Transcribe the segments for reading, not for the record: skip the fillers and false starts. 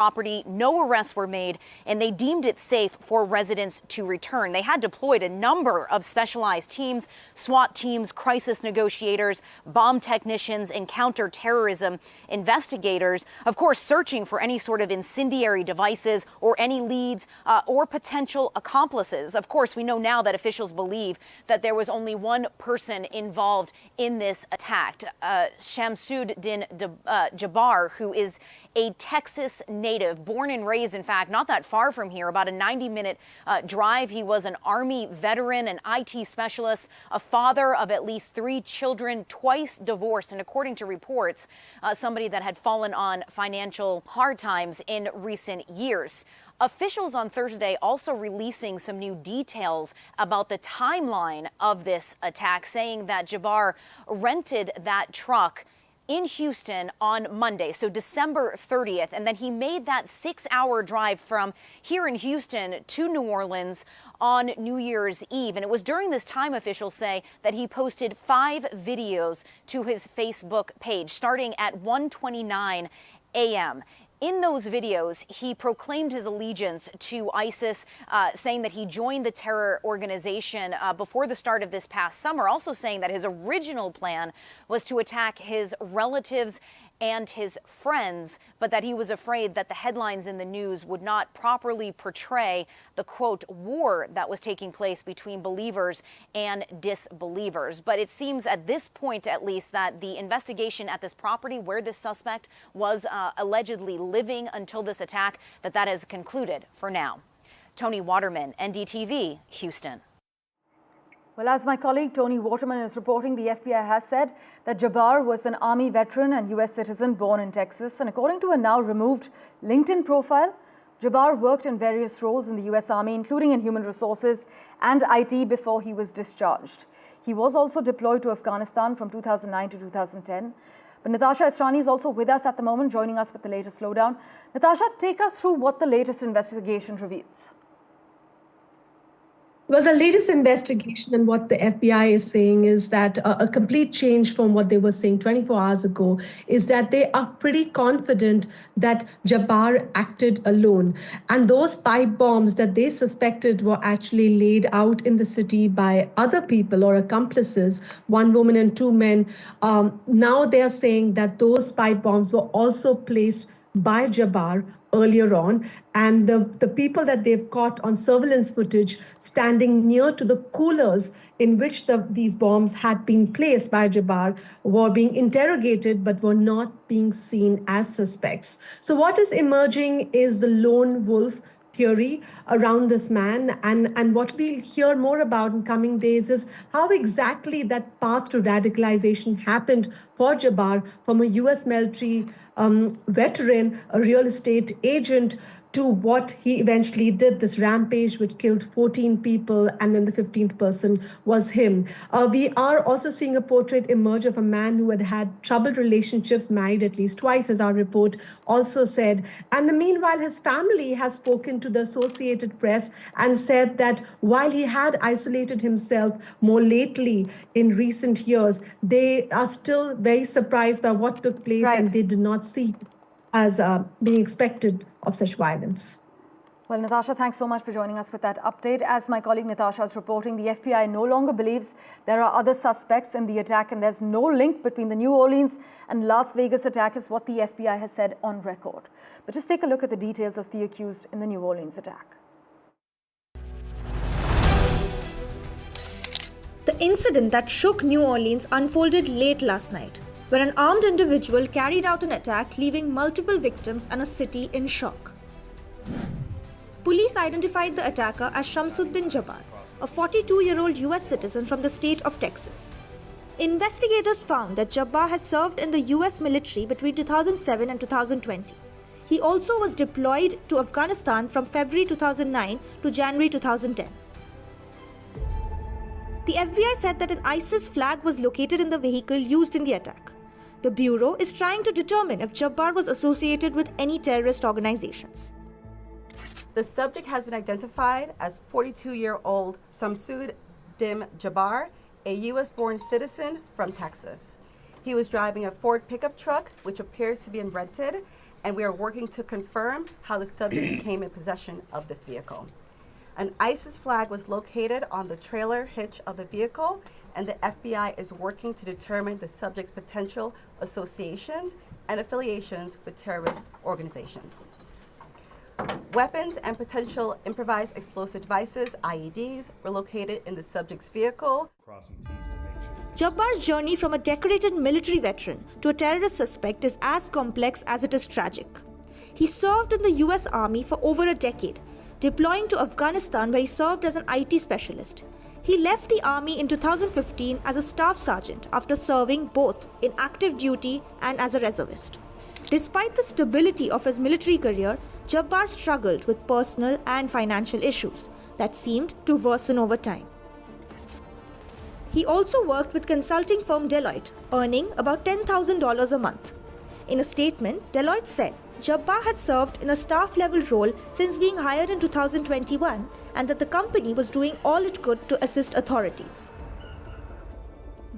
property. No arrests were made, and they deemed it safe for residents to return. They had deployed a number of specialized teams, SWAT teams, crisis negotiators, bomb technicians, and counterterrorism investigators, of course, searching for any sort of incendiary devices or any leads or potential accomplices. Of course, we know now that officials believe that there was only one person involved in this attack, Shamsud-Din Jabbar, who is a Texas native, born and raised, in fact, not that far from here, about a 90-minute drive. He was an Army veteran, an IT specialist, a father of at least 3 children, twice divorced, and according to reports, somebody that had fallen on financial hard times in recent years. Officials on Thursday also releasing some new details about the timeline of this attack, saying that Jabbar rented that truck in Houston on Monday, so December 30th, and then he made that 6-hour drive from here in Houston to New Orleans on New Year's Eve. And it was during this time, officials say, that he posted 5 videos to his Facebook page, starting at 1:29 a.m. In those videos, he proclaimed his allegiance to ISIS, saying that he joined the terror organization before the start of this past summer, also saying that his original plan was to attack his relatives and his friends, but that he was afraid that the headlines in the news would not properly portray the, quote, war that was taking place between believers and disbelievers. But it seems at this point, at least, that the investigation at this property where this suspect was allegedly living until this attack, that has concluded for now. Tony Waterman, NDTV, Houston. Well, as my colleague Tony Waterman is reporting, the FBI has said that Jabbar was an Army veteran and U.S. citizen born in Texas. And according to a now removed LinkedIn profile, Jabbar worked in various roles in the U.S. Army, including in human resources and IT, before he was discharged. He was also deployed to Afghanistan from 2009 to 2010. But Natasha Israni is also with us at the moment, joining us with the latest lowdown. Natasha, take us through what the latest investigation reveals. Well, the latest investigation and what the FBI is saying is that a complete change from what they were saying 24 hours ago is that they are pretty confident that Jabbar acted alone. And those pipe bombs that they suspected were actually laid out in the city by other people or accomplices, 1 woman and 2 men. Now they are saying that those pipe bombs were also placed by Jabbar earlier on, and the people that they've caught on surveillance footage standing near to the coolers in which these bombs had been placed by Jabbar were being interrogated but were not being seen as suspects. So what is emerging is the lone wolf theory around this man, and what we'll hear more about in coming days is how exactly that path to radicalization happened for Jabbar from a U.S. military veteran, a real estate agent, to what he eventually did, this rampage which killed 14 people, and then the 15th person was him. We are also seeing a portrait emerge of a man who had had troubled relationships, married at least twice, as our report also said. And meanwhile, his family has spoken to the Associated Press and said that while he had isolated himself more lately in recent years, they are still very surprised by what took place, and they did not see as being expected of such violence. Well, Natasha, thanks so much for joining us with that update. As my colleague Natasha is reporting, the FBI no longer believes there are other suspects in the attack, and there's no link between the New Orleans and Las Vegas attack, is what the FBI has said on record. But just take a look at the details of the accused in the New Orleans attack. The incident that shook New Orleans unfolded late last night, when an armed individual carried out an attack, leaving multiple victims and a city in shock. Police identified the attacker as Shamsud-Din Jabbar, a 42-year-old US citizen from the state of Texas. Investigators found that Jabbar has served in the US military between 2007 and 2020. He also was deployed to Afghanistan from February 2009 to January 2010. The FBI said that an ISIS flag was located in the vehicle used in the attack. The Bureau is trying to determine if Jabbar was associated with any terrorist organizations. The subject has been identified as 42-year-old Shamsud-Din Jabbar, a U.S.-born citizen from Texas. He was driving a Ford pickup truck, which appears to be rented, and we are working to confirm how the subject came in possession of this vehicle. An ISIS flag was located on the trailer hitch of the vehicle, and the FBI is working to determine the subject's potential associations and affiliations with terrorist organizations. Weapons and potential improvised explosive devices, IEDs, were located in the subject's vehicle. Jabbar's journey from a decorated military veteran to a terrorist suspect is as complex as it is tragic. He served in the US Army for over a decade, deploying to Afghanistan where he served as an IT specialist. He left the army in 2015 as a staff sergeant after serving both in active duty and as a reservist. Despite the stability of his military career, Jabbar struggled with personal and financial issues that seemed to worsen over time. He also worked with consulting firm Deloitte, earning about $10,000 a month. In a statement, Deloitte said Jabbar had served in a staff-level role since being hired in 2021 and that the company was doing all it could to assist authorities.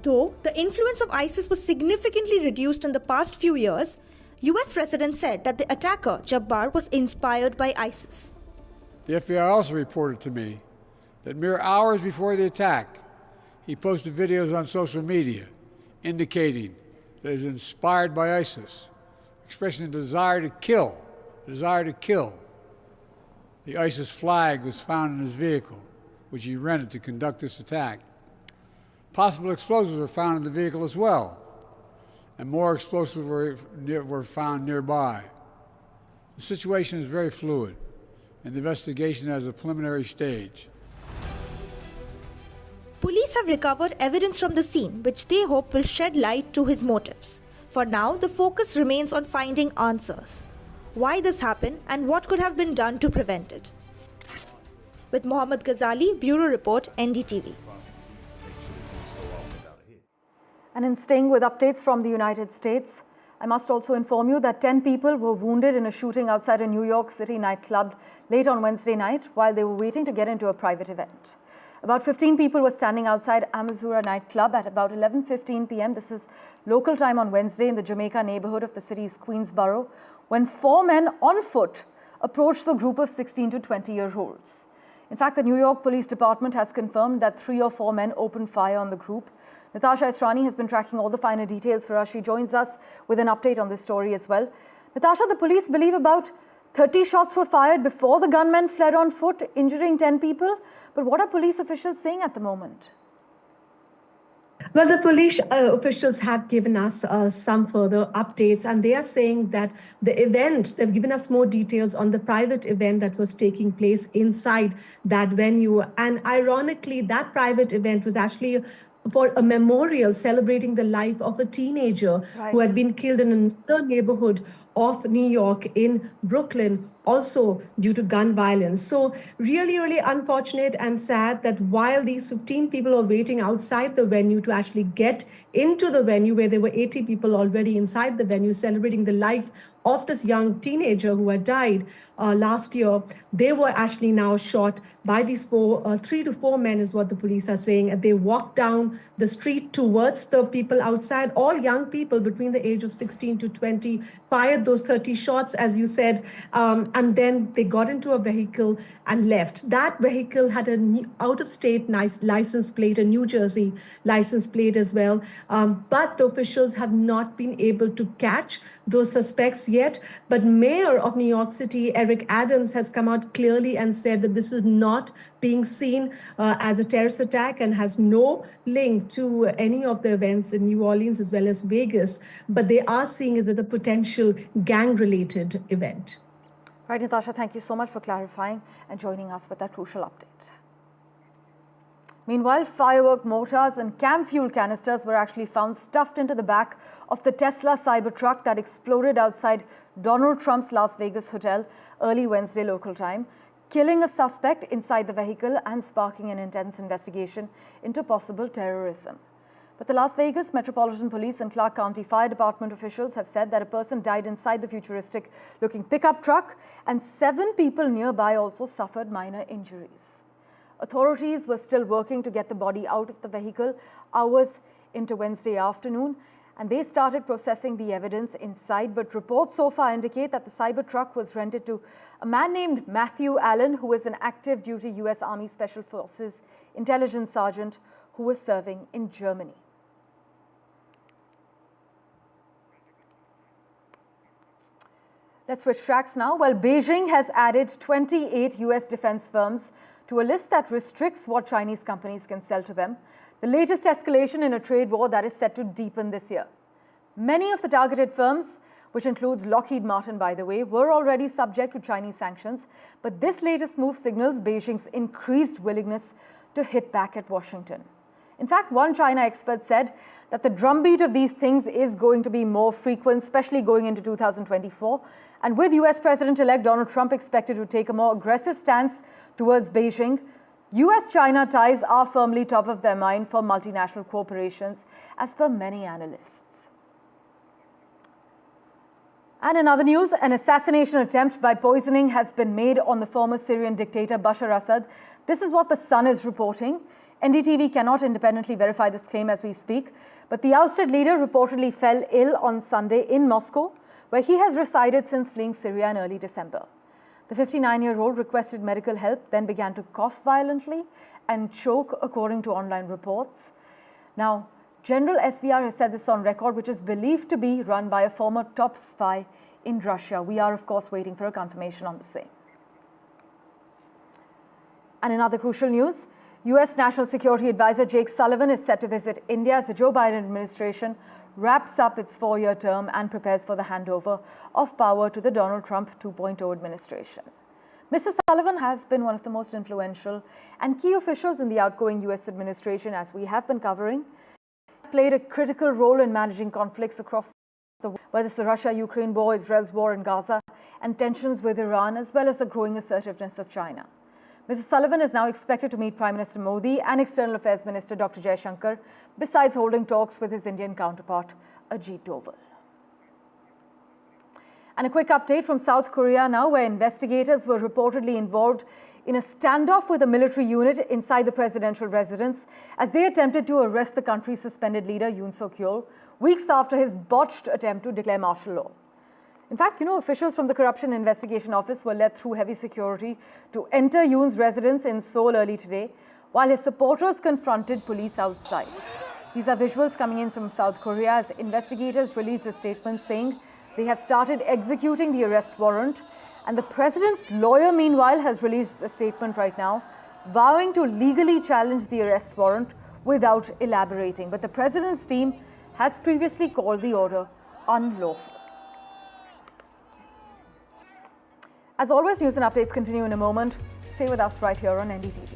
Though the influence of ISIS was significantly reduced in the past few years, US residents said that the attacker, Jabbar, was inspired by ISIS. The FBI also reported to me that mere hours before the attack, he posted videos on social media indicating that he was inspired by ISIS, expressing a desire to kill. The ISIS flag was found in his vehicle, which he rented to conduct this attack. Possible explosives were found in the vehicle as well, and more explosives were found nearby. The situation is very fluid, and the investigation has a preliminary stage. Police have recovered evidence from the scene, which they hope will shed light to his motives. For now, the focus remains on finding answers. Why this happened and what could have been done to prevent it. With Mohammad Ghazali, Bureau Report, NDTV. And in staying with updates from the United States, I must also inform you that 10 people were wounded in a shooting outside a New York City nightclub late on Wednesday night while they were waiting to get into a private event. About 15 people were standing outside Amazura nightclub at about 11:15 p.m. This is local time on Wednesday in the Jamaica neighborhood of the city's Queensboro, when 4 men on foot approached the group of 16 to 20-year-olds. In fact, the New York Police Department has confirmed that 3 or 4 men opened fire on the group. Natasha Israni has been tracking all the finer details for us. She joins us with an update on this story as well. Natasha, the police believe about 30 shots were fired before the gunmen fled on foot, injuring 10 people. But what are police officials saying at the moment? Well, the police officials have given us some further updates, and they are saying that the event, they've given us more details on the private event that was taking place inside that venue. And ironically, that private event was actually for a memorial celebrating the life of a teenager who had been killed in another neighborhood of New York in Brooklyn, also due to gun violence. So really, really unfortunate and sad that while these 15 people are waiting outside the venue to actually get into the venue, where there were 80 people already inside the venue celebrating the life of this young teenager who had died last year, they were actually now shot by these 3 to 4 men is what the police are saying. And they walked down the street towards the people outside, all young people between the age of 16 to 20, fired those 30 shots, as you said, and then they got into a vehicle and left. That vehicle had an out-of-state license plate, a New Jersey license plate as well, but the officials have not been able to catch those suspects yet. But Mayor of New York City, Eric Adams, has come out clearly and said that this is not being seen as a terrorist attack and has no link to any of the events in New Orleans as well as Vegas, but they are seeing it as a potential gang-related event. Right, Natasha, thank you so much for clarifying and joining us with that crucial update. Meanwhile, firework mortars and cam fuel canisters were actually found stuffed into the back of the Tesla Cybertruck that exploded outside Donald Trump's Las Vegas hotel early Wednesday local time, killing a suspect inside the vehicle and sparking an intense investigation into possible terrorism. But the Las Vegas Metropolitan Police and Clark County Fire Department officials have said that a person died inside the futuristic-looking pickup truck, and 7 people nearby also suffered minor injuries. Authorities were still working to get the body out of the vehicle hours into Wednesday afternoon, and they started processing the evidence inside. But reports so far indicate that the cyber truck was rented to a man named Matthew Allen, who is an active duty US Army Special Forces intelligence sergeant who was serving in Germany. Let's switch tracks now. Well, Beijing has added 28 US defense firms to a list that restricts what Chinese companies can sell to them. The latest escalation in a trade war that is set to deepen this year. Many of the targeted firms, which includes Lockheed Martin, by the way, were already subject to Chinese sanctions. But this latest move signals Beijing's increased willingness to hit back at Washington. In fact, one China expert said that the drumbeat of these things is going to be more frequent, especially going into 2024. And with US President-elect Donald Trump expected to take a more aggressive stance towards Beijing, US-China ties are firmly top of their mind for multinational corporations, as per many analysts. And in other news, an assassination attempt by poisoning has been made on the former Syrian dictator Bashar Assad. This is what The Sun is reporting. NDTV cannot independently verify this claim as we speak, but the ousted leader reportedly fell ill on Sunday in Moscow, where he has resided since fleeing Syria in early December. The 59-year-old requested medical help, then began to cough violently and choke, according to online reports. Now, General SVR has said this on record, which is believed to be run by a former top spy in Russia. We are, of course, waiting for a confirmation on the same. And in other crucial news, US National Security Advisor Jake Sullivan is set to visit India as the Joe Biden administration wraps up its 4-year term and prepares for the handover of power to the Donald Trump 2.0 administration. Mr. Sullivan has been one of the most influential and key officials in the outgoing US administration, as we have been covering. He has played a critical role in managing conflicts across the world, whether it's the Russia-Ukraine war, Israel's war in Gaza, and tensions with Iran, as well as the growing assertiveness of China. Mr. Sullivan is now expected to meet Prime Minister Modi and External Affairs Minister Dr. Jaishankar, besides holding talks with his Indian counterpart, Ajit Doval. And a quick update from South Korea now, where investigators were reportedly involved in a standoff with a military unit inside the presidential residence as they attempted to arrest the country's suspended leader, Yoon Suk-yeol, weeks after his botched attempt to declare martial law. In fact, officials from the Corruption Investigation Office were led through heavy security to enter Yoon's residence in Seoul early today, while his supporters confronted police outside. These are visuals coming in from South Korea as investigators released a statement saying they have started executing the arrest warrant, and the president's lawyer, meanwhile, has released a statement right now vowing to legally challenge the arrest warrant without elaborating. But the president's team has previously called the order unlawful. As always, news and updates continue in a moment. Stay with us right here on NDTV.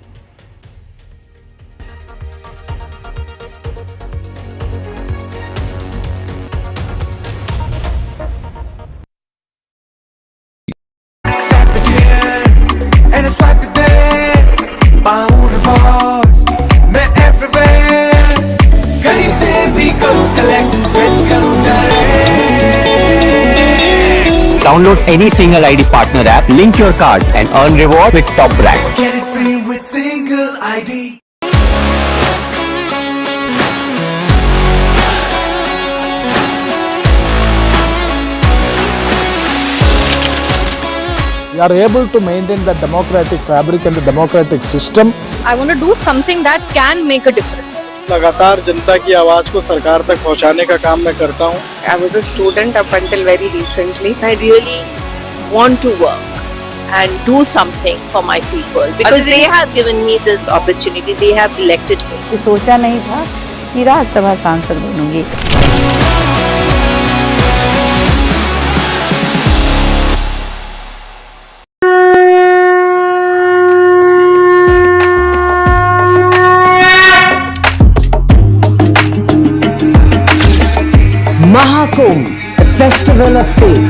Download any single ID partner app, link your card and earn reward with top brand. Get it free with single ID. We are able to maintain the democratic fabric and the democratic system. I want to do something that can make a difference. लगातार जनता की आवाज को सरकार तक पहुंचाने का काम मैं करता हूं. I was a student up until very recently. I really want to work and do something for my people because they have given me this opportunity. They have elected me. सोचा नहीं था कि राज्यसभा सांसद बनूंगी. Mahakumbh, a festival of faith,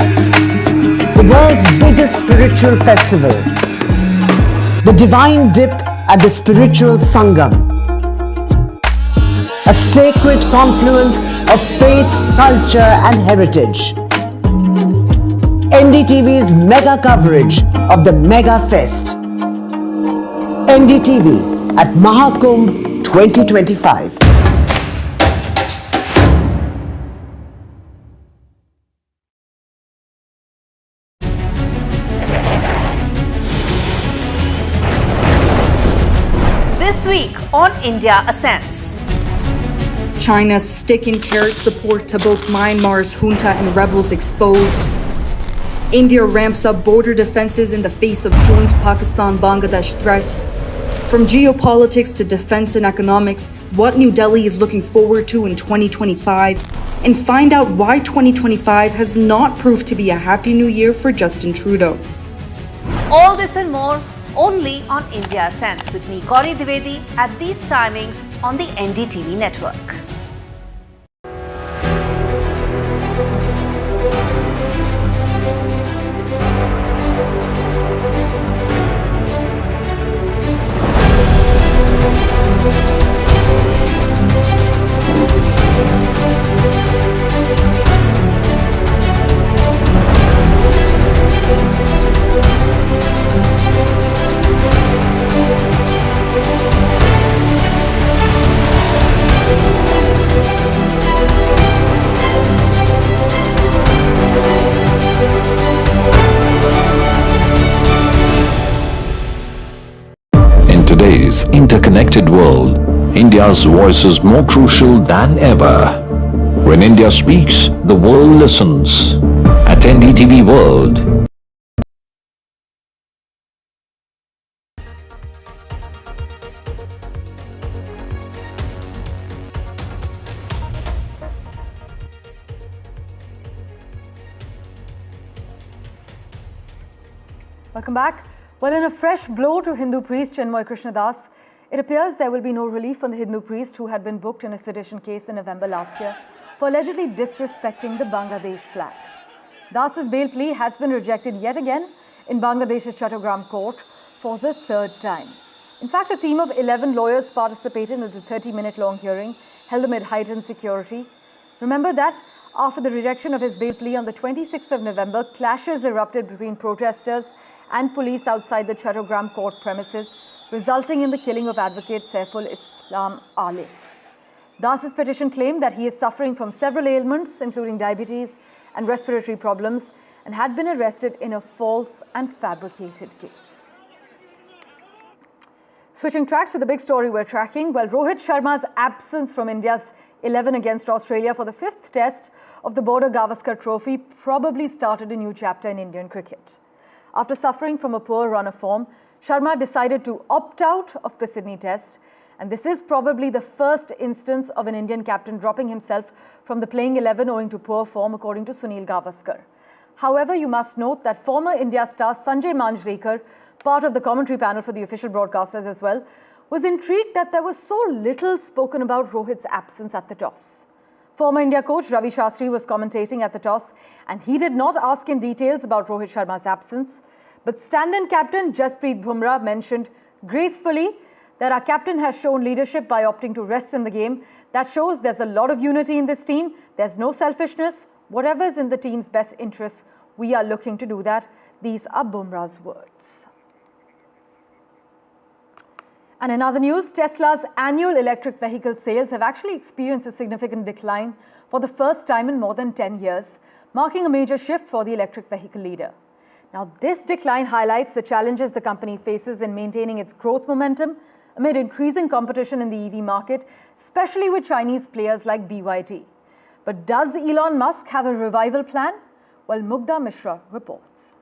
the world's biggest spiritual festival, the divine dip at the spiritual Sangam, a sacred confluence of faith, culture and heritage. NDTV's mega coverage of the Mega Fest. NDTV at Mahakumbh 2025. week on India Ascends. China's stick and carrot support to both Myanmar's junta and rebels exposed. India ramps up border defenses in the face of joint Pakistan-Bangladesh threat. From geopolitics to defense and economics, what New Delhi is looking forward to in 2025, and find out why 2025 has not proved to be a happy new year for Justin Trudeau. All this and more only on India Ascends with me, Gauri Dwivedi, at these timings on the NDTV network. In today's interconnected world, India's voice is more crucial than ever. When India speaks, the world listens. At NDTV World, Welcome back. Well, in a fresh blow to Hindu priest Chinmoy Krishnadas, it appears there will be no relief on the Hindu priest who had been booked in a sedition case in November last year for allegedly disrespecting the Bangladesh flag. Das's bail plea has been rejected yet again in Bangladesh's Chattogram court for the third time. In fact, a team of 11 lawyers participated in the 30-minute-long hearing held amid heightened security. Remember that after the rejection of his bail plea on the 26th of November, clashes erupted between protesters and police outside the Chattogram court premises, resulting in the killing of advocate Saiful Islam Alif. Das's petition claimed that he is suffering from several ailments, including diabetes and respiratory problems, and had been arrested in a false and fabricated case. Switching tracks to the big story we're tracking, well, Rohit Sharma's absence from India's 11 against Australia for the 5th test of the Border Gavaskar Trophy probably started a new chapter in Indian cricket. After suffering from a poor run of form, Sharma decided to opt out of the Sydney Test, and this is probably the first instance of an Indian captain dropping himself from the playing 11 owing to poor form, according to Sunil Gavaskar. However, you must note that former India star Sanjay Manjrekar, part of the commentary panel for the official broadcasters as well, was intrigued that there was so little spoken about Rohit's absence at the toss. Former India coach Ravi Shastri was commentating at the toss, and he did not ask in details about Rohit Sharma's absence. But stand-in captain Jasprit Bumrah mentioned gracefully that our captain has shown leadership by opting to rest in the game. That shows there's a lot of unity in this team. There's no selfishness. Whatever is in the team's best interests, we are looking to do that. These are Bumrah's words. And in other news, Tesla's annual electric vehicle sales have actually experienced a significant decline for the first time in more than 10 years, marking a major shift for the electric vehicle leader. Now, this decline highlights the challenges the company faces in maintaining its growth momentum amid increasing competition in the EV market, especially with Chinese players like BYD. But does Elon Musk have a revival plan? Well, Mugdha Mishra reports.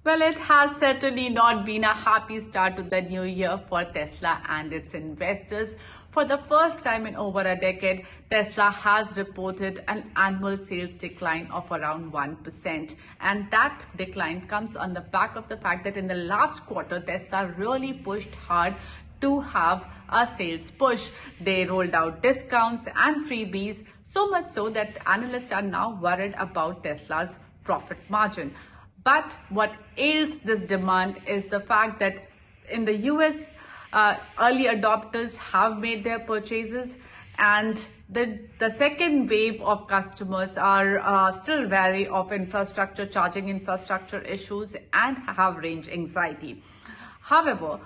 Well, it has certainly not been a happy start to the new year for Tesla and its investors. For the first time in over a decade, Tesla has reported an annual sales decline of around 1%. And that decline comes on the back of the fact that in the last quarter, Tesla really pushed hard to have a sales push. They rolled out discounts and freebies, so much so that analysts are now worried about Tesla's profit margin. But what ails this demand is the fact that in the US, early adopters have made their purchases, and the second wave of customers are still wary of infrastructure, charging infrastructure issues, and have range anxiety. However,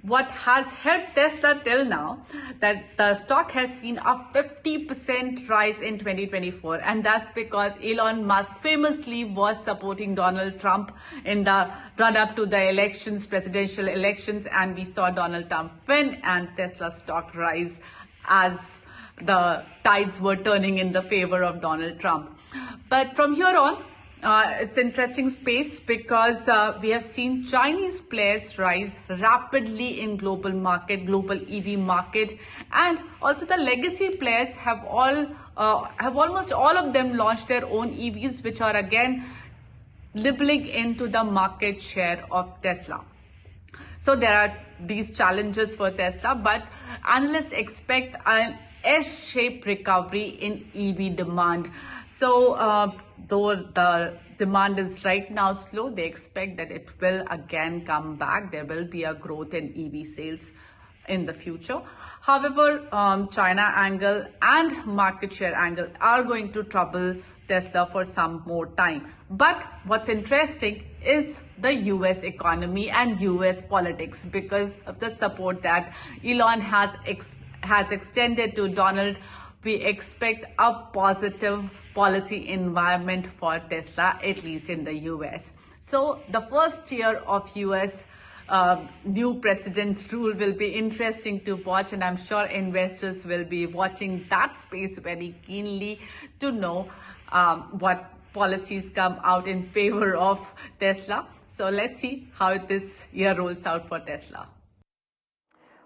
what has helped Tesla till now, that the stock has seen a 50% rise in 2024, and that's because Elon Musk famously was supporting Donald Trump in the run-up to the elections, presidential elections, and we saw Donald Trump win and Tesla stock rise as the tides were turning in the favor of Donald Trump. But from here on, it's interesting space because we have seen Chinese players rise rapidly in global EV market, and also the legacy players have almost all of them launched their own EVs, which are again nibbling into the market share of Tesla. So there are these challenges for Tesla, but analysts expect an S-shaped recovery in EV demand. So though the demand is right now slow, they expect that it will again come back. There will be a growth in EV sales in the future. However, China angle and market share angle are going to trouble Tesla for some more time. But what's interesting is the US economy and US politics, because of the support that Elon has extended to Donald. We expect a positive policy environment for Tesla, at least in the US. So the first year of US new president's rule will be interesting to watch, and I'm sure investors will be watching that space very keenly to know what policies come out in favor of Tesla. So let's see how this year rolls out for Tesla.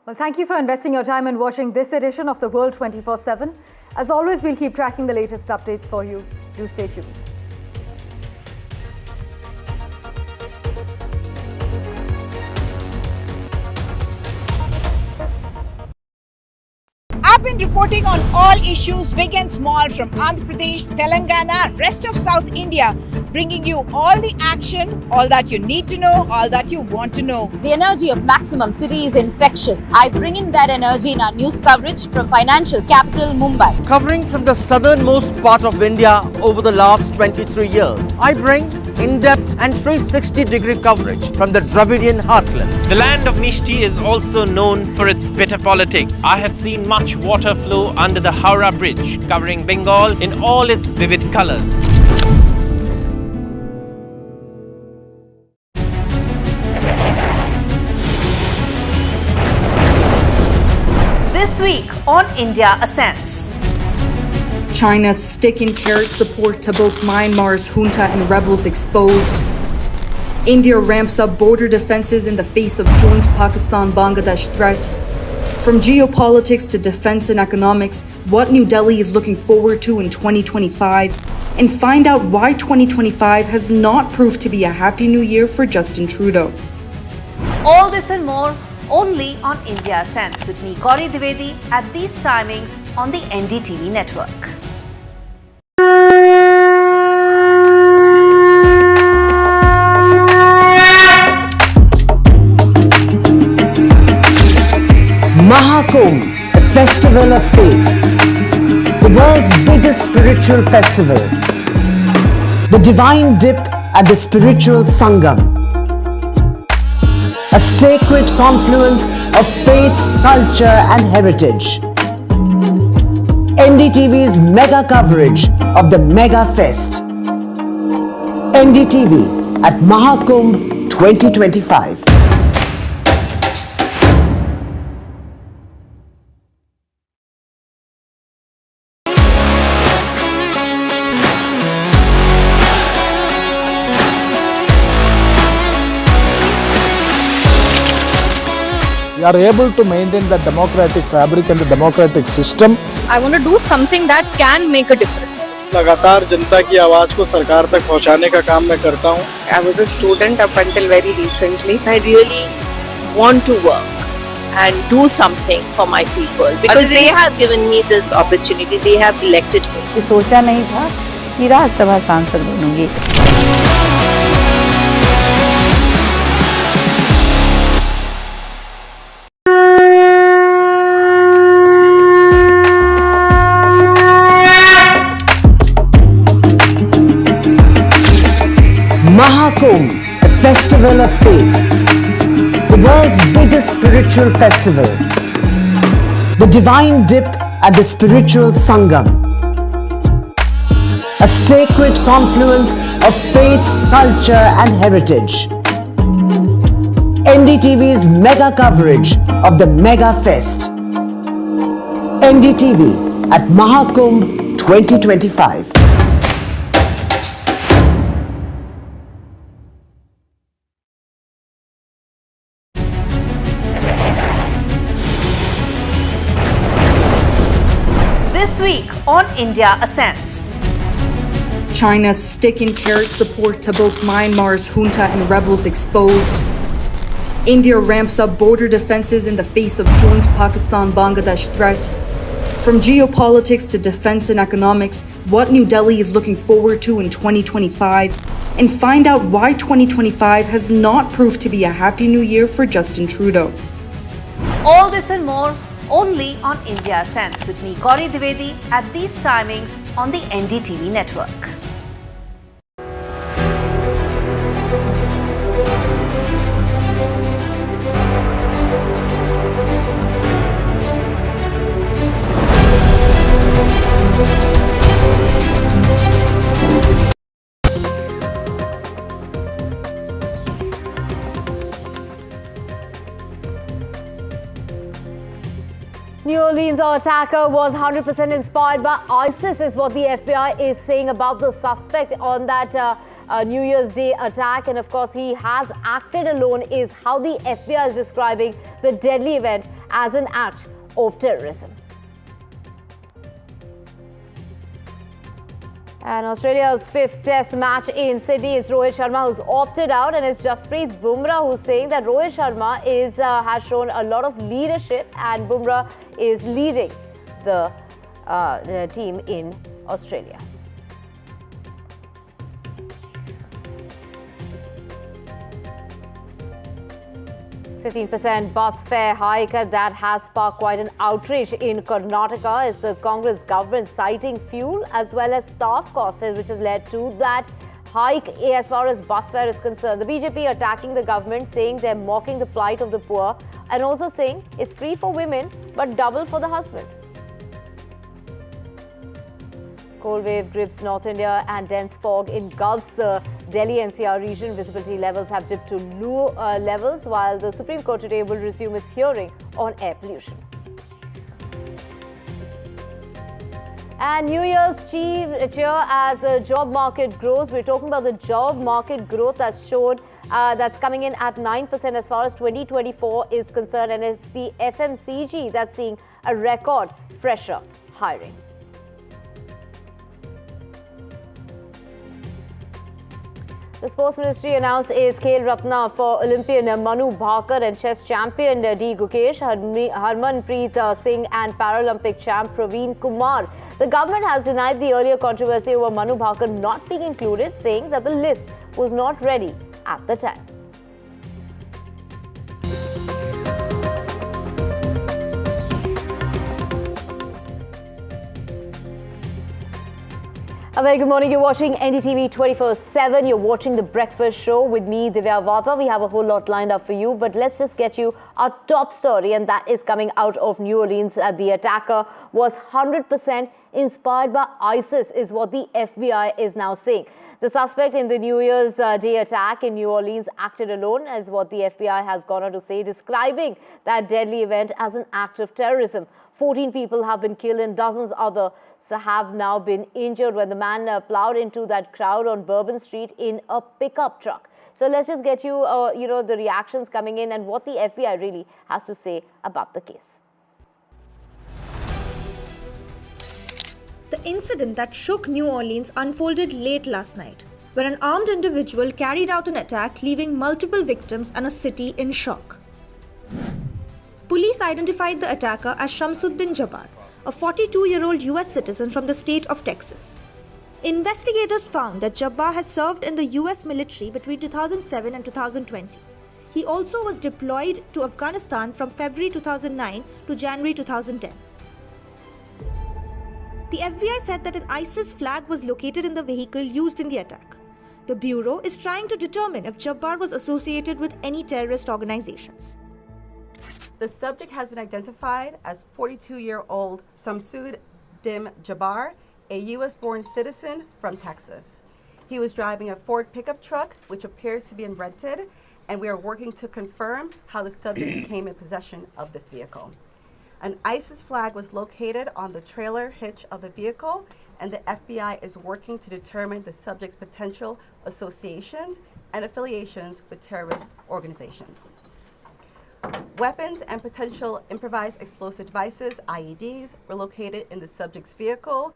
Well, thank you for investing your time and watching this edition of The World 24/7. As always, we'll keep tracking the latest updates for you. Do stay tuned. I've been reporting on all issues, big and small, from Andhra Pradesh, Telangana, rest of South India, bringing you all the action, all that you need to know, all that you want to know. The energy of Maximum City is infectious. I bring in that energy in our news coverage from financial capital Mumbai. Covering from the southernmost part of India over the last 23 years, I bring in-depth and 360-degree coverage from the Dravidian heartland. The land of Mishti is also known for its bitter politics. I have seen much water flow under the Howrah Bridge, covering Bengal in all its vivid colors. This week on India Ascends. China's stick and carrot support to both Myanmar's junta and rebels exposed. India ramps up border defenses in the face of joint Pakistan-Bangladesh threat. From geopolitics to defense and economics, what New Delhi is looking forward to in 2025, and find out why 2025 has not proved to be a happy new year for Justin Trudeau. All this and more only on India Ascends with me, Gauri Dwivedi, at these timings on the NDTV network. Mahakumbh, the festival of faith, the world's biggest spiritual festival, the divine dip at the spiritual Sangam, a sacred confluence of faith, culture and heritage. NDTV's mega coverage of the Mega Fest. NDTV at Mahakumbh 2025. We are able to maintain the democratic fabric and the democratic system. I want to do something that can make a difference. लगातार जनता की आवाज को सरकार तक पहुंचाने का काम मैं करता हूं. I was a student up until very recently. I really want to work and do something for my people because they have given me this opportunity. They have elected me. सोचा नहीं था कि राज्यसभा सांसद बनूंगी. Mahakumbh, the festival of faith, the world's biggest spiritual festival, the Divine Dip at the Spiritual Sangam, a sacred confluence of faith, culture and heritage. NDTV's mega coverage of the Mega Fest. NDTV at Mahakumbh 2025. This week on India Ascends. China's stick and carrot support to both Myanmar's junta and rebels exposed. India ramps up border defenses in the face of joint Pakistan-Bangladesh threat. From geopolitics to defense and economics, what New Delhi is looking forward to in 2025, and find out why 2025 has not proved to be a happy new year for Justin Trudeau. All this and more only on India Ascends with me, Gauri Dwivedi, at these timings on the NDTV network. New Orleans attacker was 100% inspired by ISIS, is what the FBI is saying about the suspect on that New Year's Day attack. And of course, he has acted alone, is how the FBI is describing the deadly event as an act of terrorism. And Australia's fifth test match in Sydney, it's Rohit Sharma who's opted out, and it's Jasprit Bumrah who's saying that Rohit Sharma has shown a lot of leadership, and Bumrah is leading the team in Australia. %15 bus fare hike that has sparked quite an outrage in Karnataka is the Congress government citing fuel as well as staff costs, which has led to that hike as far as bus fare is concerned. The BJP attacking the government, saying they're mocking the plight of the poor, and also saying it's free for women but double for the husband. Cold wave grips North India and dense fog engulfs the Delhi NCR region. Visibility levels have dipped to low levels, while the Supreme Court today will resume its hearing on air pollution. And New Year's cheer as the job market grows. We're talking about the job market growth that's coming in at 9% as far as 2024 is concerned, and it's the FMCG that's seeing a record fresher hiring. The Sports Ministry announced a scale Ratna for Olympian Manu Bhaker and chess champion D. Gukesh, Harmanpreet Singh and Paralympic champ Praveen Kumar. The government has denied the earlier controversy over Manu Bhaker not being included, saying that the list was not ready at the time. A very good morning. You're watching NDTV 24/7. You're watching The Breakfast Show with me, Divya Vapa. We have a whole lot lined up for you, but let's just get you our top story, and that is coming out of New Orleans. The attacker was 100% inspired by ISIS, is what the FBI is now saying. The suspect in the New Year's Day attack in New Orleans acted alone, is what the FBI has gone on to say, describing that deadly event as an act of terrorism. 14 people have been killed and dozens others have now been injured when the man plowed into that crowd on Bourbon Street in a pickup truck. So let's just get you, the reactions coming in and what the FBI really has to say about the case. The incident that shook New Orleans unfolded late last night, when an armed individual carried out an attack, leaving multiple victims and a city in shock. Police identified the attacker as Shamsud-Din Jabbar, a 42-year-old US citizen from the state of Texas. Investigators found that Jabbar has served in the US military between 2007 and 2020. He also was deployed to Afghanistan from February 2009 to January 2010. The FBI said that an ISIS flag was located in the vehicle used in the attack. The Bureau is trying to determine if Jabbar was associated with any terrorist organizations. The subject has been identified as 42-year-old Shamsud-Din Jabbar, a U.S.-born citizen from Texas. He was driving a Ford pickup truck, which appears to be rented, and we are working to confirm how the subject became in possession of this vehicle. An ISIS flag was located on the trailer hitch of the vehicle, and the FBI is working to determine the subject's potential associations and affiliations with terrorist organizations. Weapons and potential improvised explosive devices, IEDs, were located in the subject's vehicle.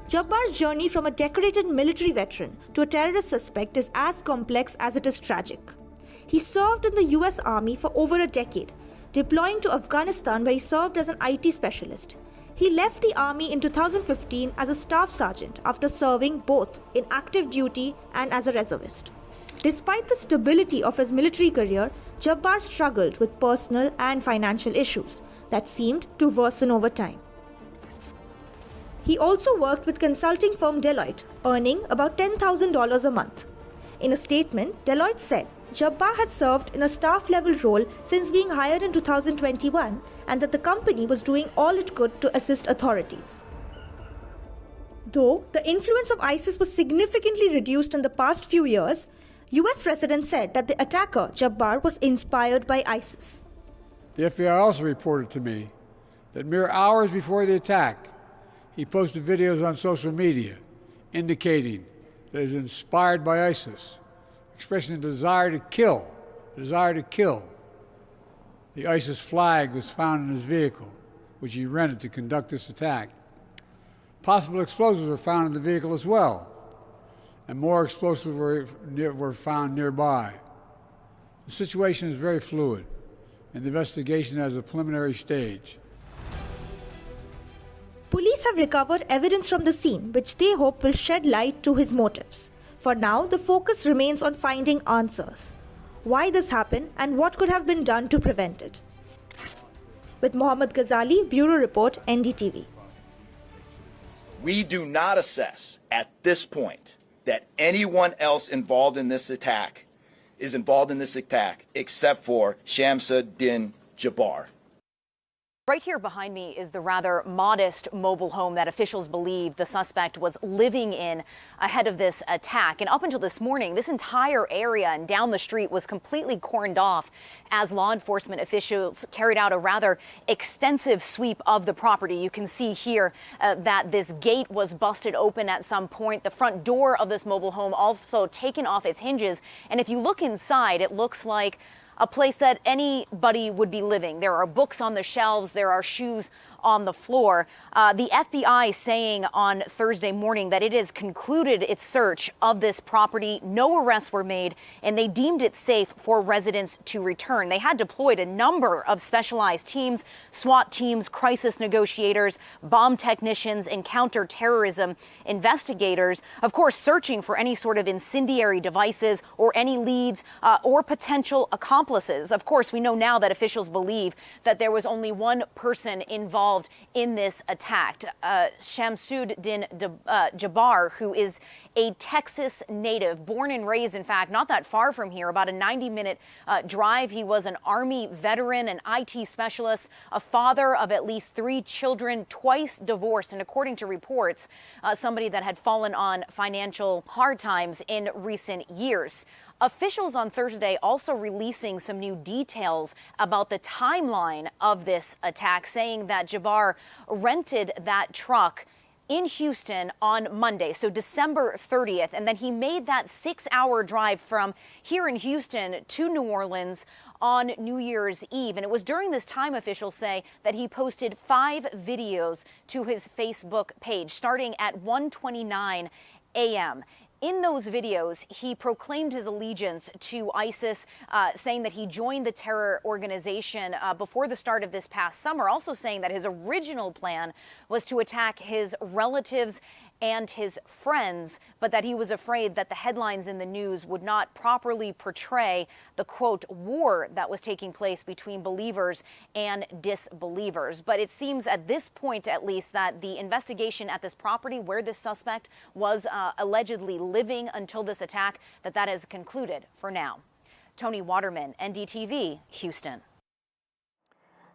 Jabbar's journey from a decorated military veteran to a terrorist suspect is as complex as it is tragic. He served in the US Army for over a decade, deploying to Afghanistan where he served as an IT specialist. He left the army in 2015 as a staff sergeant after serving both in active duty and as a reservist. Despite the stability of his military career, Jabbar struggled with personal and financial issues that seemed to worsen over time. He also worked with consulting firm Deloitte, earning about $10,000 a month. In a statement, Deloitte said Jabbar had served in a staff-level role since being hired in 2021 and that the company was doing all it could to assist authorities. Though the influence of ISIS was significantly reduced in the past few years, US residents said that the attacker, Jabbar, was inspired by ISIS. The FBI also reported to me that mere hours before the attack, he posted videos on social media indicating that he was inspired by ISIS, expressing a desire to kill. The ISIS flag was found in his vehicle, which he rented to conduct this attack. Possible explosives were found in the vehicle as well, and more explosives were found nearby. The situation is very fluid, and the investigation has a preliminary stage. Police have recovered evidence from the scene, which they hope will shed light to his motives. For now, the focus remains on finding answers. Why this happened and what could have been done to prevent it. With Mohammad Ghazali, Bureau Report, NDTV. We do not assess at this point that anyone else involved in this attack except for Shamsud-Din Jabbar. Right here behind me is the rather modest mobile home that officials believe the suspect was living in ahead of this attack. And up until this morning, this entire area and down the street was completely cordoned off as law enforcement officials carried out a rather extensive sweep of the property. You can see here that this gate was busted open at some point. The front door of this mobile home also taken off its hinges. And if you look inside, it looks like a place that anybody would be living. There are books on the shelves, there are shoes on the floor. The FBI saying on Thursday morning that it has concluded its search of this property. No arrests were made, and they deemed it safe for residents to return. They had deployed a number of specialized teams, SWAT teams, crisis negotiators, bomb technicians, and counterterrorism investigators, of course, searching for any sort of incendiary devices or any leads or potential accomplices. Of course, we know now that officials believe that there was only one person involved in this attack, Shamsud-Din Jabbar, who is a Texas native, born and raised, in fact, not that far from here, about a 90-minute drive. He was an Army veteran, an IT specialist, a father of at least 3 children, twice divorced, and according to reports, somebody that had fallen on financial hard times in recent years. Officials on Thursday also releasing some new details about the timeline of this attack, saying that Jabbar rented that truck in Houston on Monday, so December 30th, and then he made that 6-hour drive from here in Houston to New Orleans on New Year's Eve. And it was during this time, officials say, that he posted 5 videos to his Facebook page, starting at 1:29 a.m. In those videos, he proclaimed his allegiance to ISIS, saying that he joined the terror organization before the start of this past summer, also saying that his original plan was to attack his relatives and his friends, but that he was afraid that the headlines in the news would not properly portray the, quote, war that was taking place between believers and disbelievers. But it seems at this point, at least, that the investigation at this property where this suspect was allegedly living until this attack, that has concluded for now. Tony Waterman, NDTV, Houston.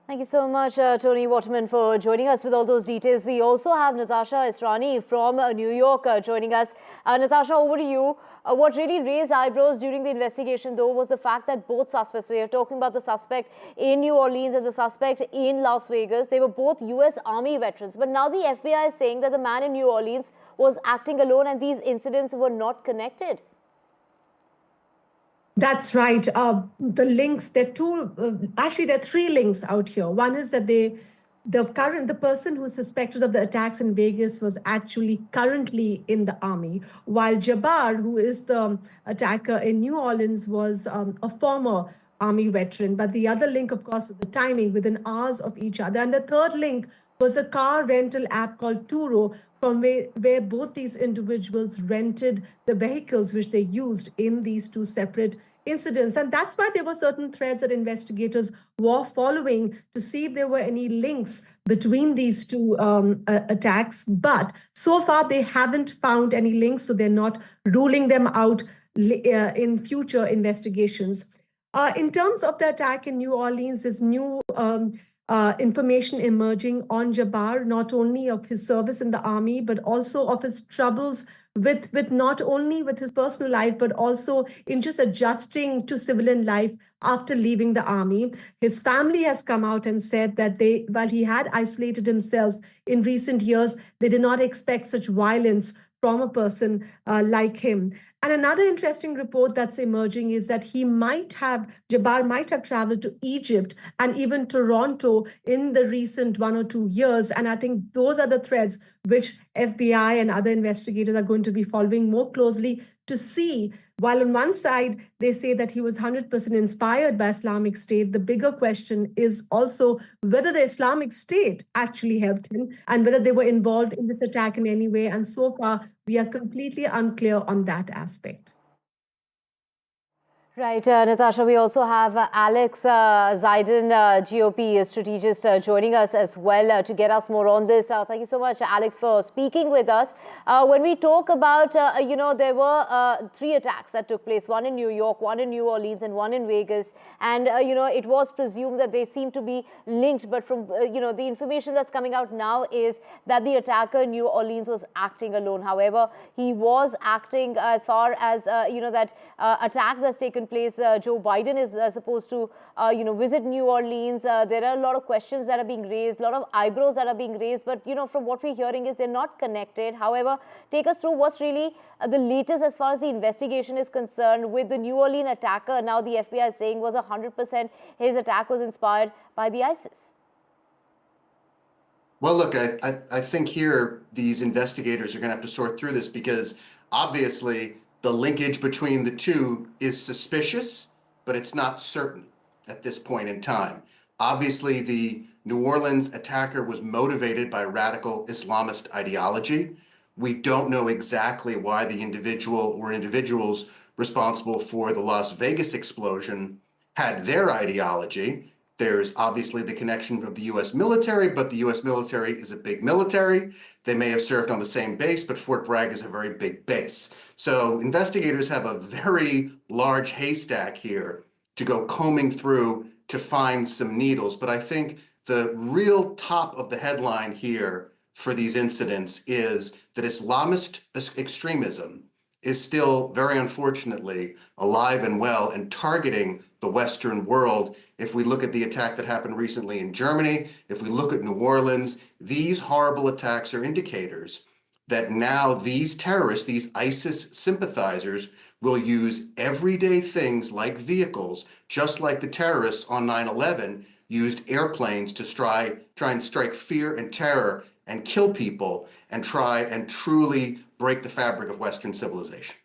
Thank you so much, Tony Waterman, for joining us with all those details. We also have Natasha Israni from New York joining us. Natasha, over to you. What really raised eyebrows during the investigation, though, was the fact that both suspects, we are talking about the suspect in New Orleans and the suspect in Las Vegas, they were both U.S. Army veterans. But now the FBI is saying that the man in New Orleans was acting alone and these incidents were not connected. That's right. The links, there are three links out here. One is that the person who's suspected of the attacks in Vegas was actually currently in the army, while Jabbar, who is the attacker in New Orleans, was a former army veteran. But the other link, of course, was the timing within hours of each other. And the third link was a car rental app called Turo, from where both these individuals rented the vehicles which they used in these two separate incidents. And that's why there were certain threads that investigators were following to see if there were any links between these two attacks. But so far, they haven't found any links, so they're not ruling them out in future investigations. In terms of the attack in New Orleans, there's new information emerging on Jabbar, not only of his service in the army, but also of his troubles with not only with his personal life, but also in just adjusting to civilian life after leaving the army. His family has come out and said that while he had isolated himself in recent years, they did not expect such violence from a person like him. And another interesting report that's emerging is that Jabbar might have traveled to Egypt and even Toronto in the recent 1 or 2 years. And I think those are the threads which FBI and other investigators are going to be following more closely to see. While on one side, they say that he was 100% inspired by Islamic State, the bigger question is also whether the Islamic State actually helped him and whether they were involved in this attack in any way. And so far, we are completely unclear on that aspect. Right, Natasha, we also have Alex Zaiden, GOP strategist, joining us as well to get us more on this. Thank you so much, Alex, for speaking with us. When we talk about, there were 3 attacks that took place, one in New York, one in New Orleans, and one in Vegas. And, it was presumed that they seem to be linked. But from, the information that's coming out now is that the attacker in New Orleans was acting alone. However, he was acting as far as, that attack that's taken place. Joe Biden is supposed to, visit New Orleans. There are a lot of questions that are being raised, a lot of eyebrows that are being raised. But, from what we're hearing is they're not connected. However, take us through what's really the latest as far as the investigation is concerned with the New Orleans attacker. Now the FBI is saying was 100% his attack was inspired by the ISIS. Well, look, I think here these investigators are going to have to sort through this because obviously the linkage between the two is suspicious, but it's not certain at this point in time. Obviously, the New Orleans attacker was motivated by radical Islamist ideology. We don't know exactly why the individual or individuals responsible for the Las Vegas explosion had their ideology. There's obviously the connection of the U.S. military, but the U.S. military is a big military. They may have served on the same base, but Fort Bragg is a very big base. So investigators have a very large haystack here to go combing through to find some needles. But I think the real top of the headline here for these incidents is that Islamist extremism is still, very unfortunately, alive and well and targeting the Western world. If we look at the attack that happened recently in Germany, if we look at New Orleans, these horrible attacks are indicators that now these terrorists, these ISIS sympathizers, will use everyday things like vehicles, just like the terrorists on 9/11 used airplanes to try and strike fear and terror and kill people and try and truly break the fabric of Western civilization.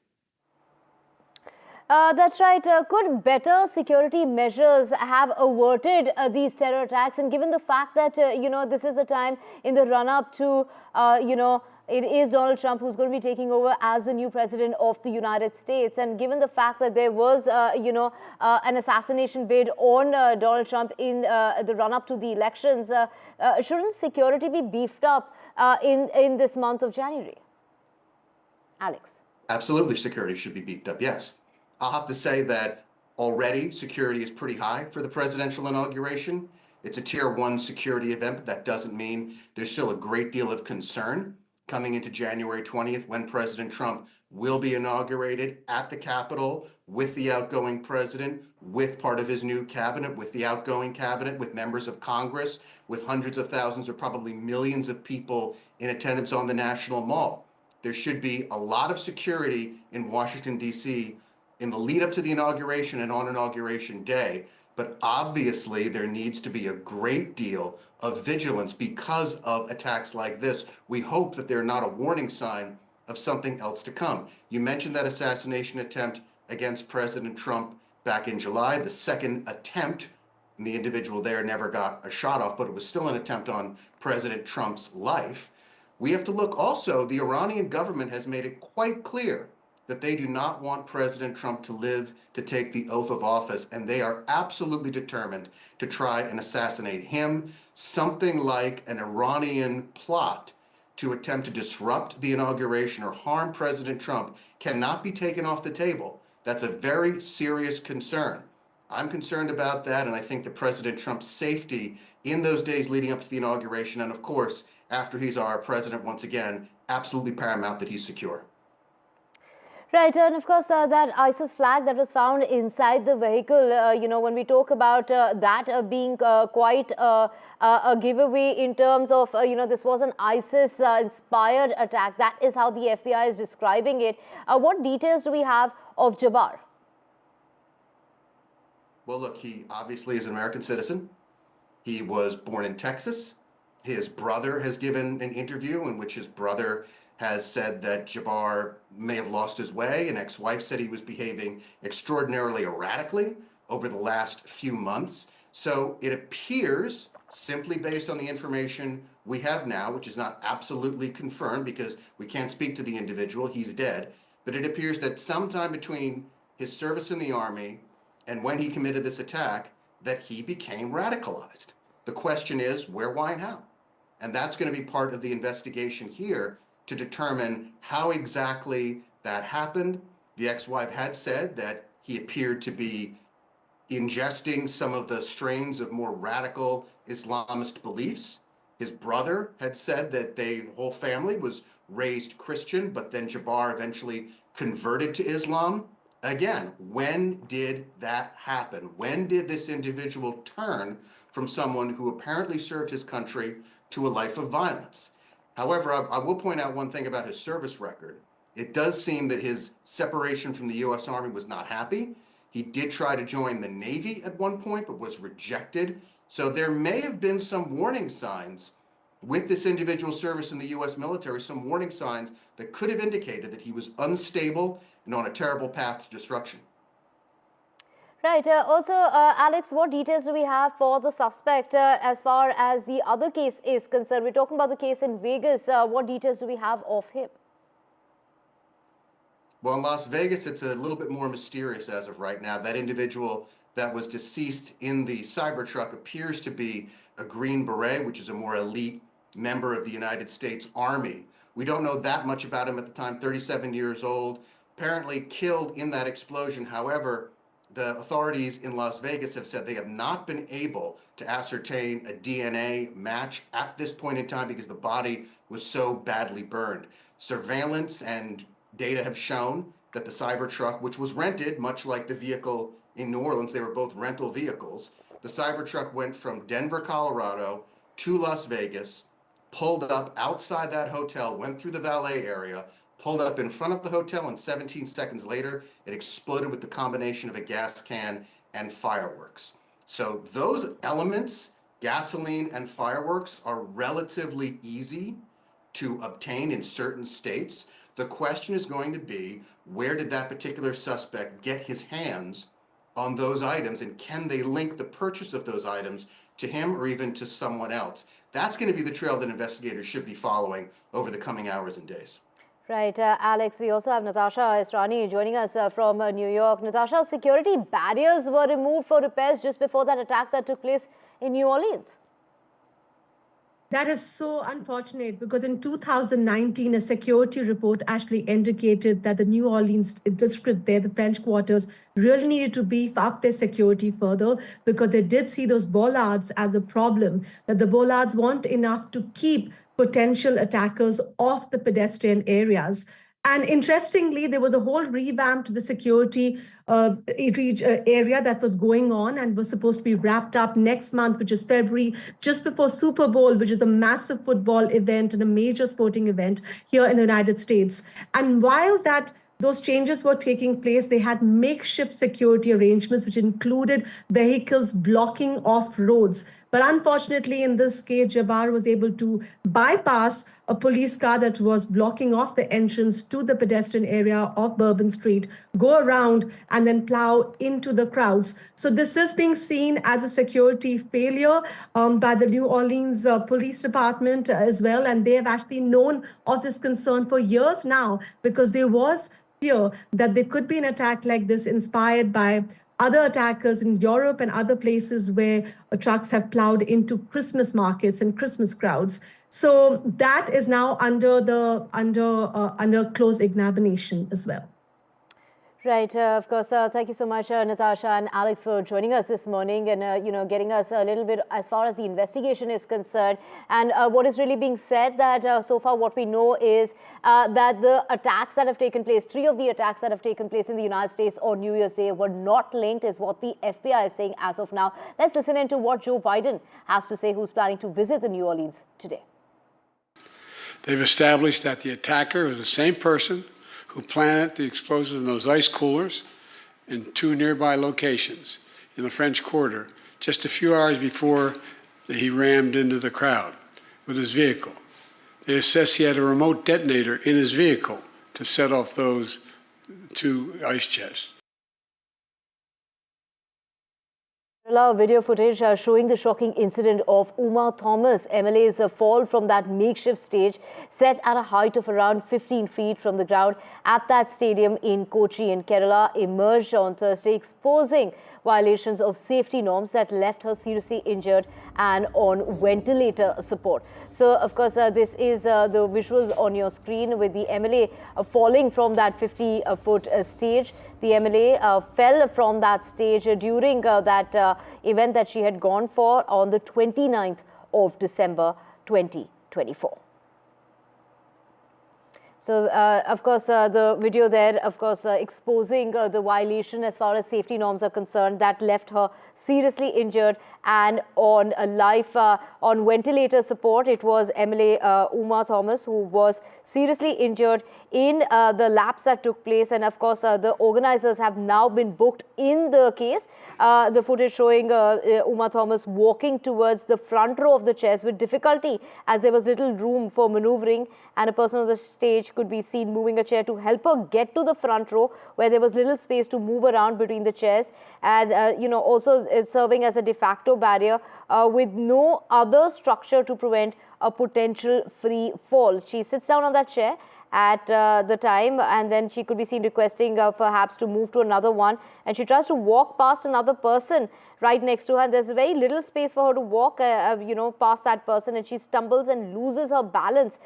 That's right. Could better security measures have averted these terror attacks? And given the fact that, this is the time in the run-up to, it is Donald Trump who's going to be taking over as the new president of the United States. And given the fact that there was, an assassination bid on Donald Trump in the run-up to the elections, shouldn't security be beefed up in this month of January? Alex. Absolutely, security should be beefed up, yes. I'll have to say that already security is pretty high for the presidential inauguration. It's a tier 1 security event, but that doesn't mean there's still a great deal of concern coming into January 20th when President Trump will be inaugurated at the Capitol with the outgoing president, with part of his new cabinet, with the outgoing cabinet, with members of Congress, with hundreds of thousands or probably millions of people in attendance on the National Mall. There should be a lot of security in Washington, D.C. in the lead up to the inauguration and on Inauguration Day. But obviously, there needs to be a great deal of vigilance because of attacks like this. We hope that they're not a warning sign of something else to come. You mentioned that assassination attempt against President Trump back in July. The second attempt, and the individual there never got a shot off, but it was still an attempt on President Trump's life. We have to look also, the Iranian government has made it quite clear that they do not want President Trump to live to take the oath of office, and they are absolutely determined to try and assassinate him. Something like an Iranian plot to attempt to disrupt the inauguration or harm President Trump cannot be taken off the table. That's a very serious concern. I'm concerned about that, and I think that President Trump's safety in those days leading up to the inauguration, and of course, after he's our president once again, absolutely paramount that he's secure. Right, and of course, that ISIS flag that was found inside the vehicle, when we talk about that being quite a giveaway in terms of, this was an ISIS-inspired attack. That is how the FBI is describing it. What details do we have of Jabbar? Well, look, he obviously is an American citizen. He was born in Texas. His brother has given an interview in which his brother has said that Jabbar may have lost his way. An ex-wife said he was behaving extraordinarily erratically over the last few months. So it appears, simply based on the information we have now, which is not absolutely confirmed because we can't speak to the individual, he's dead, but it appears that sometime between his service in the Army and when he committed this attack, that he became radicalized. The question is, where, why, and how? And that's going to be part of the investigation here to determine how exactly that happened. The ex-wife had said that he appeared to be ingesting some of the strains of more radical Islamist beliefs. His brother had said that the whole family was raised Christian, but then Jabbar eventually converted to Islam. Again, when did that happen? When did this individual turn from someone who apparently served his country to a life of violence? However, I will point out one thing about his service record. It does seem that his separation from the U.S. Army was not happy. He did try to join the Navy at one point, but was rejected. So there may have been some warning signs with this individual's service in the U.S. military, some warning signs that could have indicated that he was unstable and on a terrible path to destruction. Right. Also, Alex, what details do we have for the suspect as far as the other case is concerned? We're talking about the case in Vegas. What details do we have of him? Well, in Las Vegas, it's a little bit more mysterious as of right now. That individual that was deceased in the Cybertruck appears to be a Green Beret, which is a more elite member of the United States Army. We don't know that much about him at the time, 37 years old, apparently killed in that explosion. However, the authorities in Las Vegas have said they have not been able to ascertain a DNA match at this point in time because the body was so badly burned. Surveillance and data have shown that the Cybertruck, which was rented, much like the vehicle in New Orleans, they were both rental vehicles. The Cybertruck went from Denver, Colorado to Las Vegas, pulled up outside that hotel, went through the valet area, pulled up in front of the hotel, and 17 seconds later, it exploded with the combination of a gas can and fireworks. So those elements, gasoline and fireworks, are relatively easy to obtain in certain states. The question is going to be, where did that particular suspect get his hands on those items, and can they link the purchase of those items to him or even to someone else. That's going to be the trail that investigators should be following over the coming hours and days. Right, Alex, we also have Natasha Esrani joining us from New York. Natasha, security barriers were removed for repairs just before that attack that took place in New Orleans. That is so unfortunate because in 2019, a security report actually indicated that the New Orleans district there, the French quarters, really needed to beef up their security further because they did see those bollards as a problem, that the bollards weren't enough to keep potential attackers off the pedestrian areas. And interestingly, there was a whole revamp to the security area that was going on and was supposed to be wrapped up next month, which is February, just before Super Bowl, which is a massive football event and a major sporting event here in the United States. And while those changes were taking place, they had makeshift security arrangements, which included vehicles blocking off roads. But unfortunately, in this case, Jabbar was able to bypass a police car that was blocking off the entrance to the pedestrian area of Bourbon Street, go around and then plow into the crowds. So this is being seen as a security failure by the New Orleans Police Department as well. And they have actually known of this concern for years now because there was fear that there could be an attack like this inspired by other attackers in Europe and other places where trucks have plowed into Christmas markets and Christmas crowds. So that is now under close examination as well. Right, of course. Thank you so much, Natasha and Alex, for joining us this morning and, getting us a little bit as far as the investigation is concerned. And what is really being said that so far what we know is that the attacks that have taken place, 3 of the attacks that have taken place in the United States on New Year's Day were not linked, is what the FBI is saying as of now. Let's listen into what Joe Biden has to say, who's planning to visit the New Orleans today. They've established that the attacker was the same person who planted the explosives in those ice coolers in 2 nearby locations in the French Quarter just a few hours before he rammed into the crowd with his vehicle. They assess he had a remote detonator in his vehicle to set off those 2 ice chests. Video footage showing the shocking incident of Uma Thomas, MLA's fall from that makeshift stage set at a height of around 15 feet from the ground at that stadium in Kochi in Kerala emerged on Thursday, exposing violations of safety norms that left her seriously injured and on ventilator support. So, of course, this is the visuals on your screen with the MLA falling from that 50-foot stage. The MLA fell from that stage during that event that she had gone for on the 29th of December 2024. So, of course, the video there, of course, exposing the violation as far as safety norms are concerned that left her seriously injured and on on ventilator support. It was MLA Uma Thomas who was seriously injured in the lapse that took place, and of course the organizers have now been booked in the case. The footage showing Uma Thomas walking towards the front row of the chairs with difficulty as there was little room for maneuvering, and a person on the stage could be seen moving a chair to help her get to the front row where there was little space to move around between the chairs, and also it's serving as a de facto barrier with no other structure to prevent a potential free fall. She sits down on that chair at the time, and then she could be seen requesting perhaps to move to another one, and she tries to walk past another person right next to her. There's very little space for her to walk past that person, and she stumbles and loses her balance.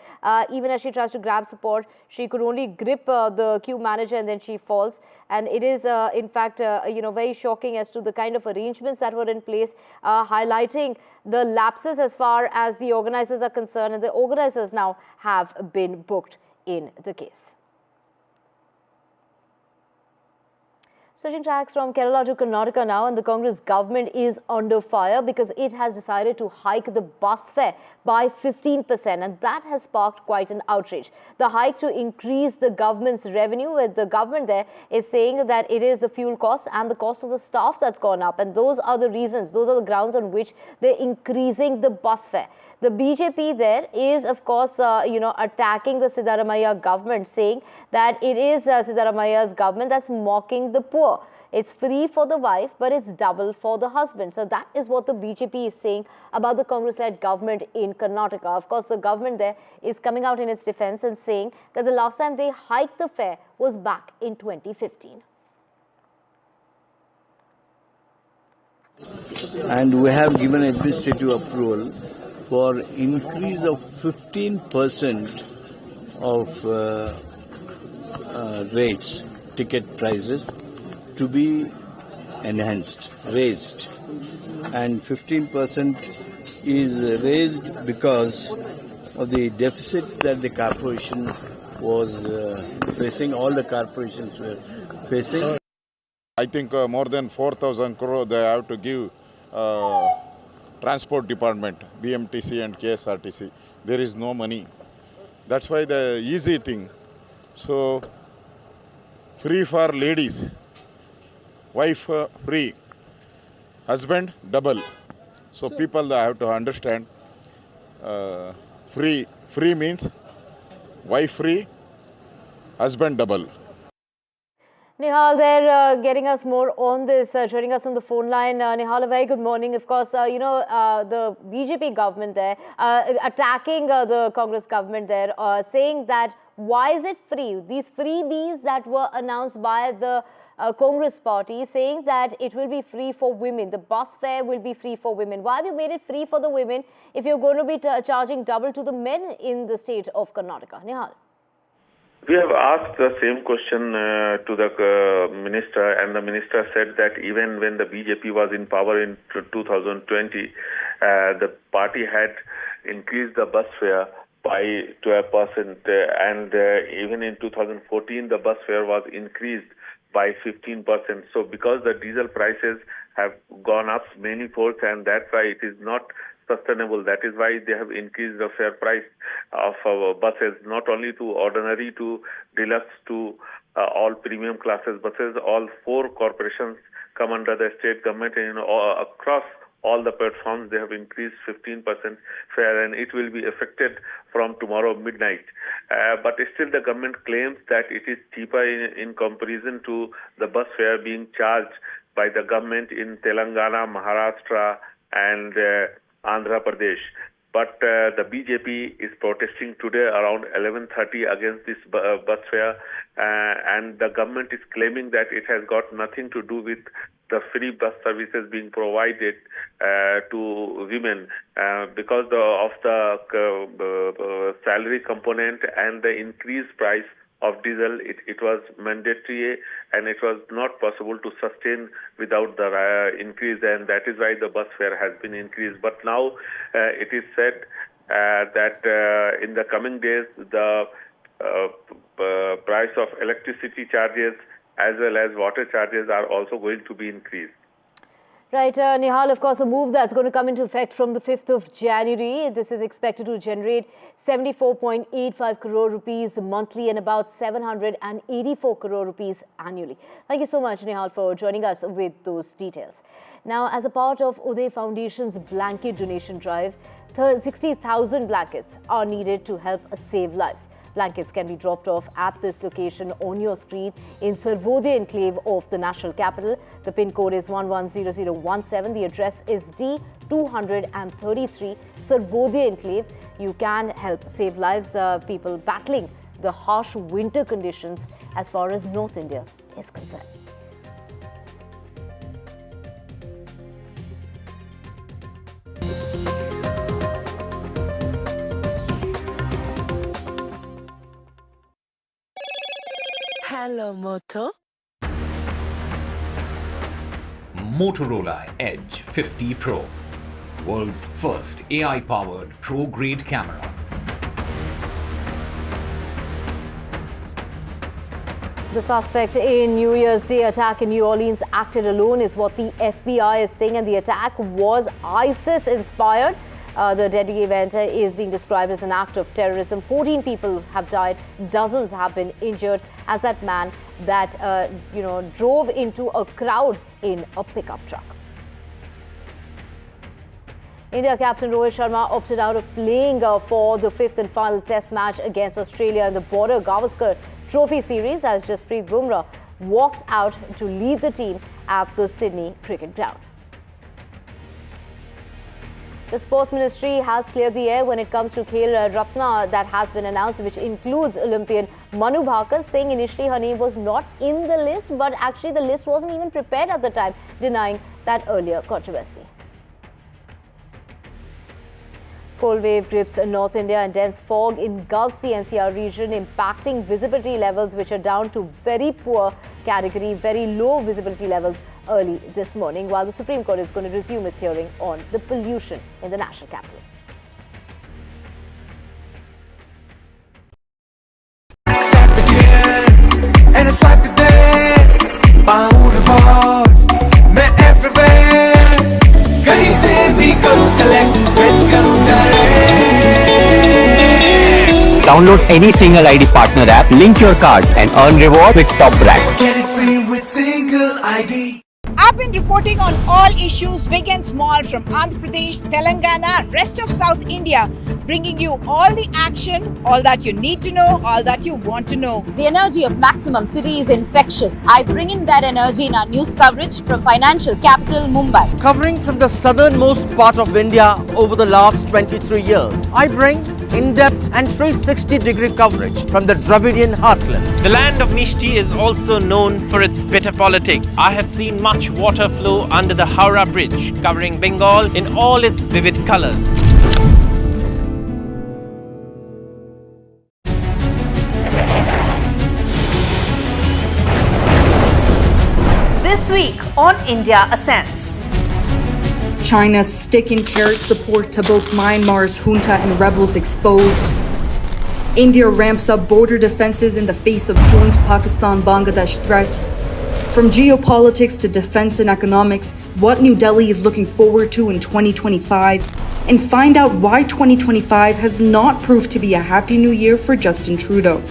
Even as she tries to grab support, she could only grip the queue manager, and then she falls. And it is in fact very shocking as to the kind of arrangements that were in place, highlighting the lapses as far as the organizers are concerned, and the organizers now have been booked in the case. Switching tracks from Kerala to Karnataka now, and the Congress government is under fire because it has decided to hike the bus fare by 15%, and that has sparked quite an outrage. The hike to increase the government's revenue, with the government there is saying that it is the fuel cost and the cost of the staff that's gone up, and those are the reasons, those are the grounds on which they're increasing the bus fare. The BJP there is, of course, attacking the Siddaramaiah government, saying that it is Siddaramaiah's government that's mocking the poor. It's free for the wife, but it's double for the husband. So that is what the BJP is saying about the Congress-led government in Karnataka. Of course, the government there is coming out in its defense and saying that the last time they hiked the fare was back in 2015. And we have given administrative approval for increase of 15% of rates, ticket prices to be enhanced, raised. And 15% is raised because of the deficit that the corporation was facing, all the corporations were facing. I think more than 4,000 crore they have to give transport department, BMTC and KSRTC. There is no money. That's why the easy thing. So free for ladies, wife free, husband double. So people have to understand free means wife free, husband double. Nihal, they're getting us more on this, joining us on the phone line. Nihal, a very good morning. Of course, the BJP government there attacking the Congress government there, saying that why is it free? These freebies that were announced by the Congress party, saying that it will be free for women. The bus fare will be free for women. Why have you made it free for the women if you're going to be charging double to the men in the state of Karnataka? Nihal. We have asked the same question to the minister, and the minister said that even when the BJP was in power in 2020, the party had increased the bus fare by 12%, and even in 2014, the bus fare was increased by 15%. So because the diesel prices have gone up many folds, and that's why it is not sustainable. That is why they have increased the fare price of buses, not only to ordinary, to deluxe, to all premium classes buses. All four corporations come under the state government, and across all the platforms they have increased 15% fare, and it will be affected from tomorrow midnight. But still the government claims that it is cheaper in comparison to the bus fare being charged by the government in Telangana, Maharashtra and Andhra Pradesh. But the BJP is protesting today around 11:30 against this bus fare, and the government is claiming that it has got nothing to do with the free bus services being provided to women because of the salary component and the increased price of diesel. It was mandatory, and it was not possible to sustain without the increase, and that is why the bus fare has been increased. But now it is said that in the coming days the price of electricity charges as well as water charges are also going to be increased. Right, Nihal, of course, a move that's going to come into effect from the 5th of January. This is expected to generate 74.85 crore rupees monthly and about 784 crore rupees annually. Thank you so much, Nihal, for joining us with those details. Now, as a part of Uday Foundation's blanket donation drive, 60,000 blankets are needed to help save lives. Blankets can be dropped off at this location on your screen in Sarvodaya enclave of the national capital. The pin code is 110017. The address is D233 Sarvodaya enclave. You can help save lives, people battling the harsh winter conditions as far as North India is concerned. Hello, Moto. Motorola Edge 50 Pro, world's first AI-powered pro-grade camera. The suspect in New Year's Day attack in New Orleans acted alone is what the FBI is saying, and the attack was ISIS-inspired. The deadly event is being described as an act of terrorism. 14 people have died, dozens have been injured as that man that drove into a crowd in a pickup truck. India captain Rohit Sharma opted out of playing for the 5th and final test match against Australia in the Border Gavaskar Trophy Series as Jasprit Bumrah walked out to lead the team at the Sydney cricket ground. The Sports Ministry has cleared the air when it comes to Khel Ratna that has been announced, which includes Olympian Manu Bhaker, saying initially her name was not in the list, but actually the list wasn't even prepared at the time, denying that earlier controversy. Cold wave grips North India and dense fog engulfs the NCR region, impacting visibility levels which are down to very poor category, very low visibility levels early this morning, while the Supreme Court is going to resume its hearing on the pollution in the national capital. Download any single ID partner app, link your card and earn reward with Top Rank. Get it free with single ID. I've been reporting on all issues big and small from Andhra Pradesh, Telangana, rest of South India, bringing you all the action, all that you need to know, all that you want to know. The energy of Maximum City is infectious. I bring in that energy in our news coverage from financial capital Mumbai. Covering from the southernmost part of India over the last 23 years, I bring in-depth and 360-degree coverage from the Dravidian heartland. The land of Mishti is also known for its bitter politics. I have seen much water flow under the Howrah Bridge, covering Bengal in all its vivid colors. This week on India Ascends. China's stick and carrot support to both Myanmar's junta and rebels exposed. India ramps up border defenses in the face of joint Pakistan-Bangladesh threat. From geopolitics to defense and economics, what New Delhi is looking forward to in 2025, and find out why 2025 has not proved to be a happy new year for Justin Trudeau.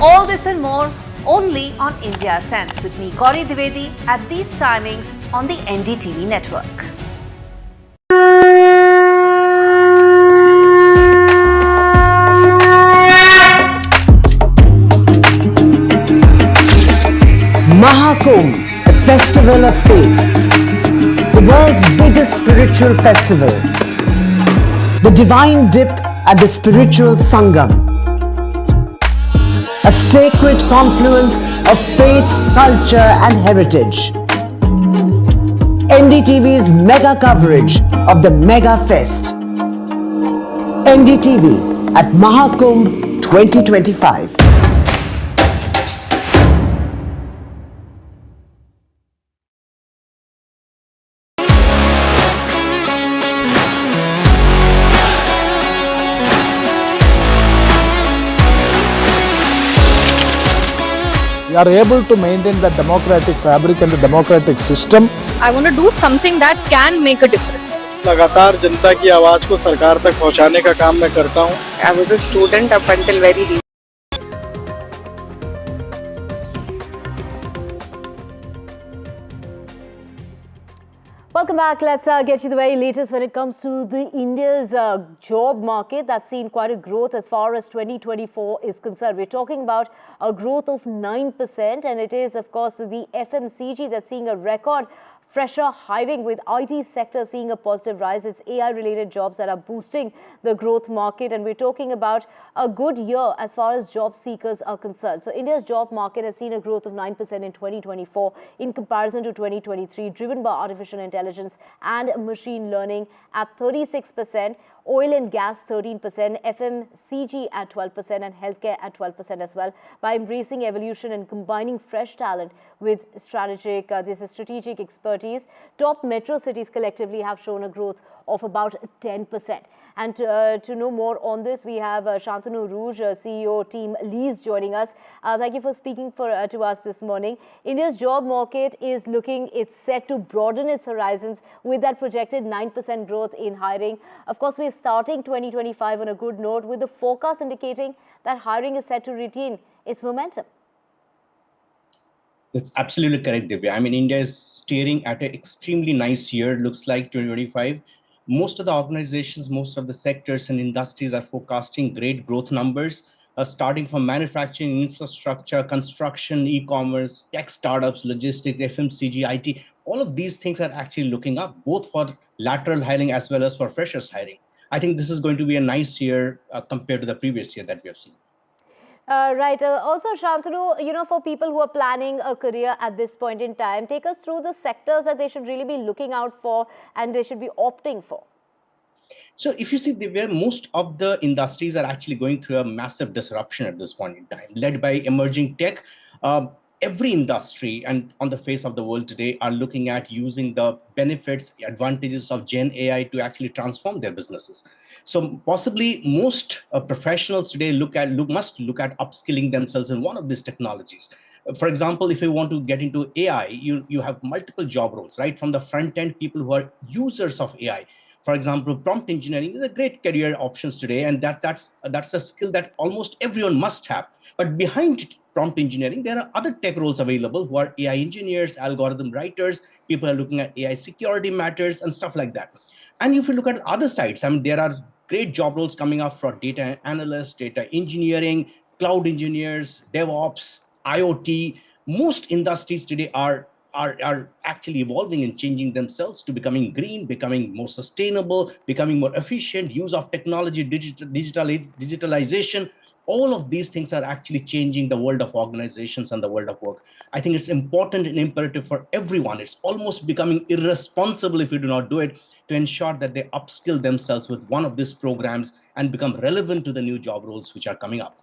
All this and more only on India Ascends with me, Gauri Dwivedi, at these timings on the NDTV network. Mahakumbh, a festival of faith, the world's biggest spiritual festival, the divine dip at the spiritual Sangam, a sacred confluence of faith, culture and heritage. NDTV's mega coverage of the Mega Fest. NDTV at Mahakumbh 2025. We are able to maintain the democratic fabric and the democratic system. I want to do something that can make a difference. लगातार जनता की आवाज को सरकार तक पहुंचाने का काम मैं करता हूं. I was a student up until very recently. Welcome back. Let's get you the very latest when it comes to the India's job market. That's seen quite a growth as far as 2024 is concerned. We're talking about a growth of 9%, and it is, of course, the FMCG that's seeing a record fresher hiring, with IT sector seeing a positive rise. It's AI-related jobs that are boosting the growth market, and we're talking about a good year as far as job seekers are concerned. So India's job market has seen a growth of 9% in 2024 in comparison to 2023, driven by artificial intelligence and machine learning at 36%, oil and gas 13%, FMCG at 12%, and healthcare at 12% as well. By embracing evolution and combining fresh talent with strategic expertise, top metro cities collectively have shown a growth of about 10%. And to know more on this, we have Shantanu Rouge, CEO Team Lease, joining us. Thank you for speaking to us this morning. India's job market it's set to broaden its horizons with that projected 9% growth in hiring. Of course, we're starting 2025 on a good note, with the forecast indicating that hiring is set to retain its momentum. That's absolutely correct, Divya. I mean, India is steering at an extremely nice year, looks like 2025. Most of the organizations, most of the sectors and industries are forecasting great growth numbers. starting from manufacturing, infrastructure, construction, e-commerce, tech startups, logistics, FMCG, IT. All of these things are actually looking up, both for lateral hiring as well as for freshers hiring. I think this is going to be a nice year compared to the previous year that we have seen. Right. Also, Shantanu, for people who are planning a career at this point in time, take us through the sectors that they should really be looking out for and they should be opting for. So if you see, where most of the industries are actually going through a massive disruption at this point in time, led by emerging tech. Every industry and on the face of the world today are looking at using the benefits, advantages of Gen AI to actually transform their businesses. So possibly most professionals today must look at upskilling themselves in one of these technologies. For example, if you want to get into AI, you have multiple job roles, right? From the front end, people who are users of AI. For example, prompt engineering is a great career options today, and that's a skill that almost everyone must have. But behind prompt engineering, there are other tech roles available who are AI engineers, algorithm writers, people are looking at AI security matters and stuff like that. And if you look at other sides, I mean, there are great job roles coming up for data analysts, data engineering, cloud engineers, DevOps, IoT. Most industries today are actually evolving and changing themselves to becoming green, becoming more sustainable, becoming more efficient, use of technology, digitalization. All of these things are actually changing the world of organizations and the world of work. I think it's important and imperative for everyone. It's almost becoming irresponsible if you do not do it, to ensure that they upskill themselves with one of these programs and become relevant to the new job roles which are coming up.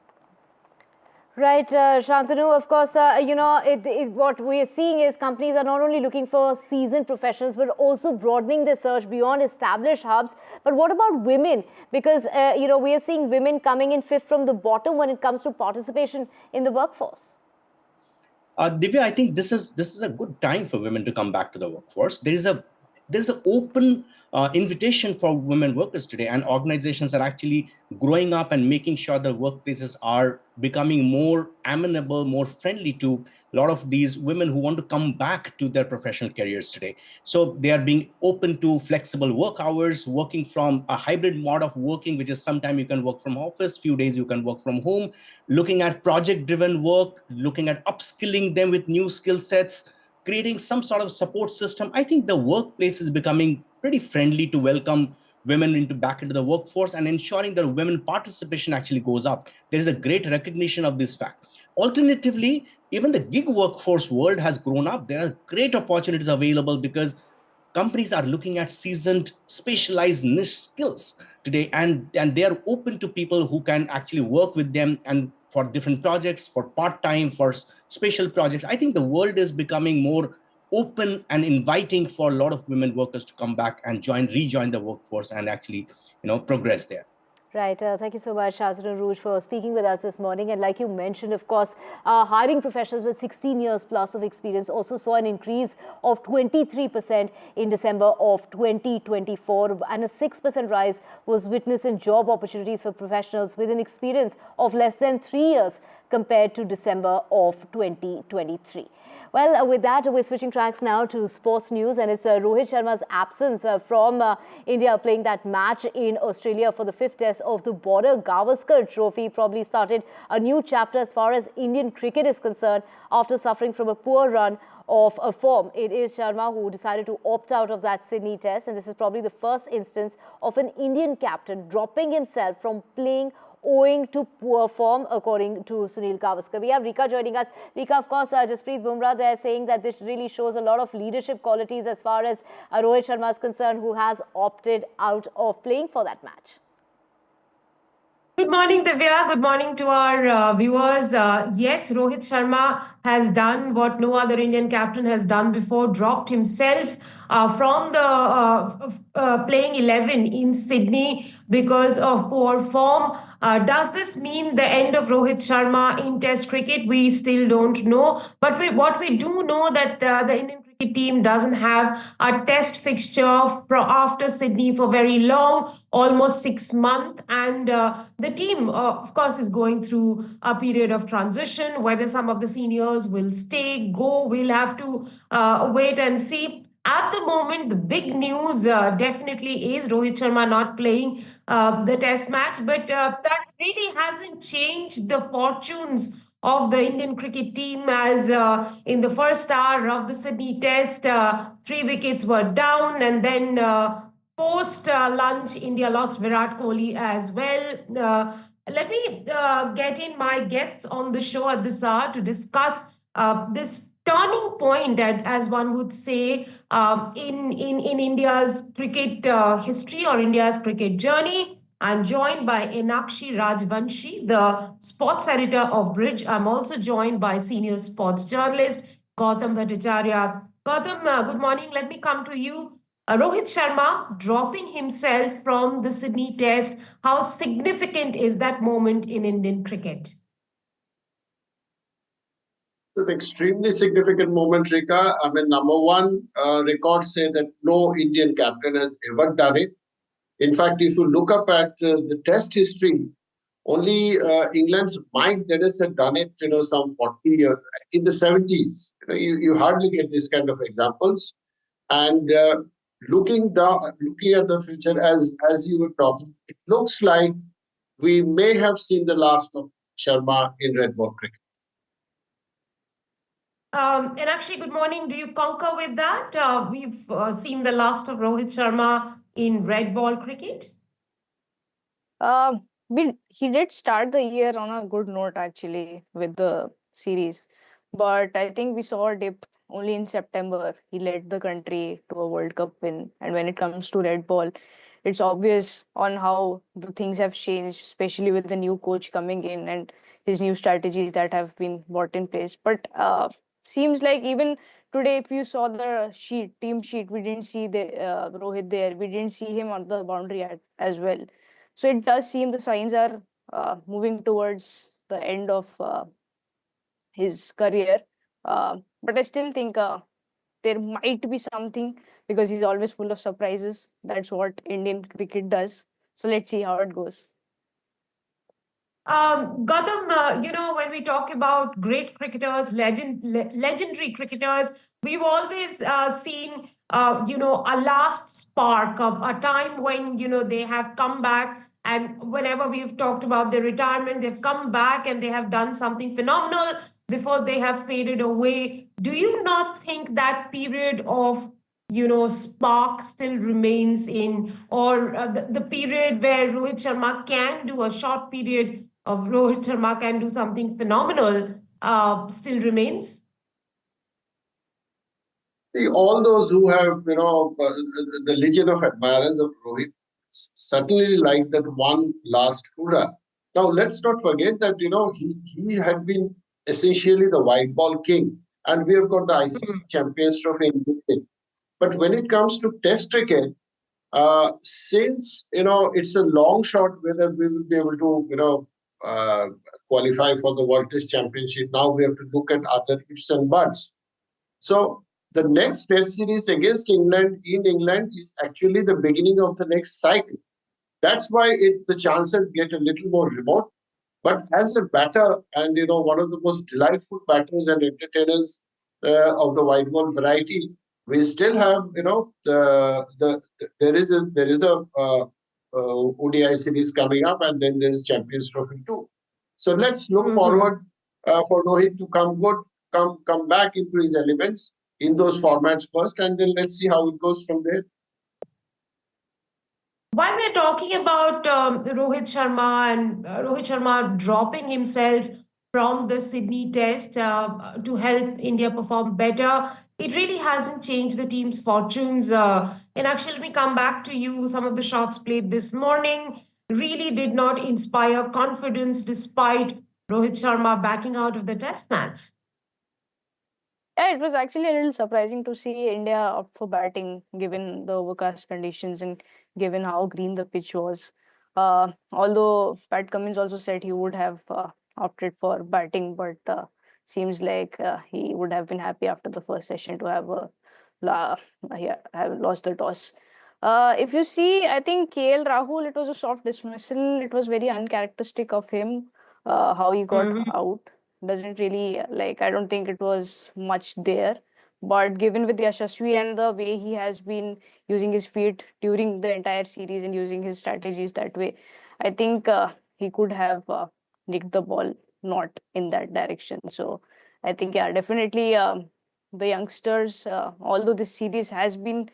Right, Shantanu, of course, what we are seeing is companies are not only looking for seasoned professionals, but also broadening their search beyond established hubs. But what about women? Because, we are seeing women coming in fifth from the bottom when it comes to participation in the workforce. Divya, I think this is a good time for women to come back to the workforce. There's an open invitation for women workers today, and organizations are actually growing up and making sure the workplaces are becoming more amenable, more friendly to a lot of these women who want to come back to their professional careers today. So they are being open to flexible work hours, working from a hybrid mode of working, which is sometime you can work from office, few days you can work from home, looking at project-driven work, looking at upskilling them with new skill sets, creating some sort of support system. I think the workplace is becoming pretty friendly to welcome women back into the workforce and ensuring that women participation actually goes up. There is a great recognition of this fact. Alternatively, even the gig workforce world has grown up. There are great opportunities available because companies are looking at seasoned, specialized niche skills today, and they are open to people who can actually work with them and for different projects, for part-time, for special projects. I think the world is becoming more open and inviting for a lot of women workers to come back and rejoin the workforce and actually, progress there. Right. Thank you so much, Shantanu, for speaking with us this morning. And like you mentioned, of course, hiring professionals with 16 years plus of experience also saw an increase of 23% in December of 2024. And a 6% rise was witnessed in job opportunities for professionals with an experience of less than 3 years compared to December of 2023. Well, with that, we're switching tracks now to sports news, and it's Rohit Sharma's absence from India playing that match in Australia for the 5th test of the Border Gavaskar Trophy probably started a new chapter as far as Indian cricket is concerned after suffering from a poor run of a form. It is Sharma who decided to opt out of that Sydney test, and this is probably the first instance of an Indian captain dropping himself from playing owing to poor form, according to Sunil Gavaskar. We have Rika joining us. Rika, of course, Jasprit Bumrah there saying that this really shows a lot of leadership qualities as far as Rohit Sharma is concerned, who has opted out of playing for that match. Good morning, Divya. Good morning to our viewers. Yes, Rohit Sharma has done what no other Indian captain has done before, dropped himself from the playing 11 in Sydney because of poor form. Does this mean the end of Rohit Sharma in Test cricket? We still don't know. But what we do know that the Indian cricket team doesn't have a Test fixture after Sydney for very long, almost 6 months. And the team, of course, is going through a period of transition. Whether some of the seniors will stay, go, we'll have to wait and see. At the moment, the big news definitely is Rohit Sharma not playing the test match. But that really hasn't changed the fortunes of the Indian cricket team, as in the first hour of the Sydney Test, 3 wickets were down, and then post lunch, India lost Virat Kohli as well. Let me get in my guests on the show at this hour to discuss this turning point, as one would say, in India's cricket history or India's cricket journey. I'm joined by Enakshi Rajvanshi, the sports editor of Bridge. I'm also joined by senior sports journalist Gautam Bhattacharya. Gautam, good morning. Let me come to you. Rohit Sharma dropping himself from the Sydney Test. How significant is that moment in Indian cricket? It's an extremely significant moment, Rika. I mean, number one, records say that no Indian captain has ever done it. In fact, if you look up at the Test history, only England's Mike Dennis had done it, some 40 years in the 70s. You hardly get this kind of examples. And looking at the future, as you were talking, it looks like we may have seen the last of Sharma in red ball cricket. And actually, good morning. Do you concur with that? We've seen the last of Rohit Sharma in red ball cricket. He did start the year on a good note actually with the series, but I think we saw a dip only in September. He led the country to a World Cup win, and when it comes to red ball, it's obvious on how the things have changed, especially with the new coach coming in and his new strategies that have been brought in place. But seems like even today, if you saw the team sheet, we didn't see the Rohit there. We didn't see him on the boundary as well. So it does seem the signs are moving towards the end of his career. But I still think there might be something, because he's always full of surprises. That's what Indian cricket does. So let's see how it goes. Gautam, when we talk about great cricketers, legendary cricketers, we've always seen, a last spark of a time when, they have come back. And whenever we've talked about their retirement, they've come back and they have done something phenomenal before they have faded away. Do you not think that period of spark still remains in, or the period where Rohit Sharma can do a short period of Rohit Sharma can do something phenomenal still remains? See, all those who have, the legion of admirers of Rohit certainly like that one last hurrah. Now, let's not forget that, he had been essentially the white ball king, and we have got the ICC Champions Trophy in cricket. But when it comes to Test cricket, since, it's a long shot whether we will be able to, qualify for the World Test Championship, now we have to look at other ifs and buts. So the next Test series against England in England is actually the beginning of the next cycle. That's why the chances get a little more remote. But as a batter, and one of the most delightful batters and entertainers of the white ball variety, we still have, there is a ODI series coming up, and then there is Champions Trophy too. So let's look forward for Rohit to come back into his elements in those formats first, and then let's see how it goes from there. While we're talking about Rohit Sharma and Rohit Sharma dropping himself from the Sydney Test to help India perform better, it really hasn't changed the team's fortunes. And actually, let me come back to you. Some of the shots played this morning really did not inspire confidence despite Rohit Sharma backing out of the Test match. Yeah, it was actually a little surprising to see India opt for batting given the overcast conditions and given how green the pitch was. Although Pat Cummins also said he would have opted for batting, but seems like he would have been happy after the first session to have lost the toss. If you see, I think KL Rahul, it was a soft dismissal. It was very uncharacteristic of him how he got out. Doesn't really I don't think it was much there, but given with Yashasvi and the way he has been using his feet during the entire series and using his strategies that way, I think he could have nicked the ball not in that direction. So I think, yeah, definitely the youngsters, although this series has been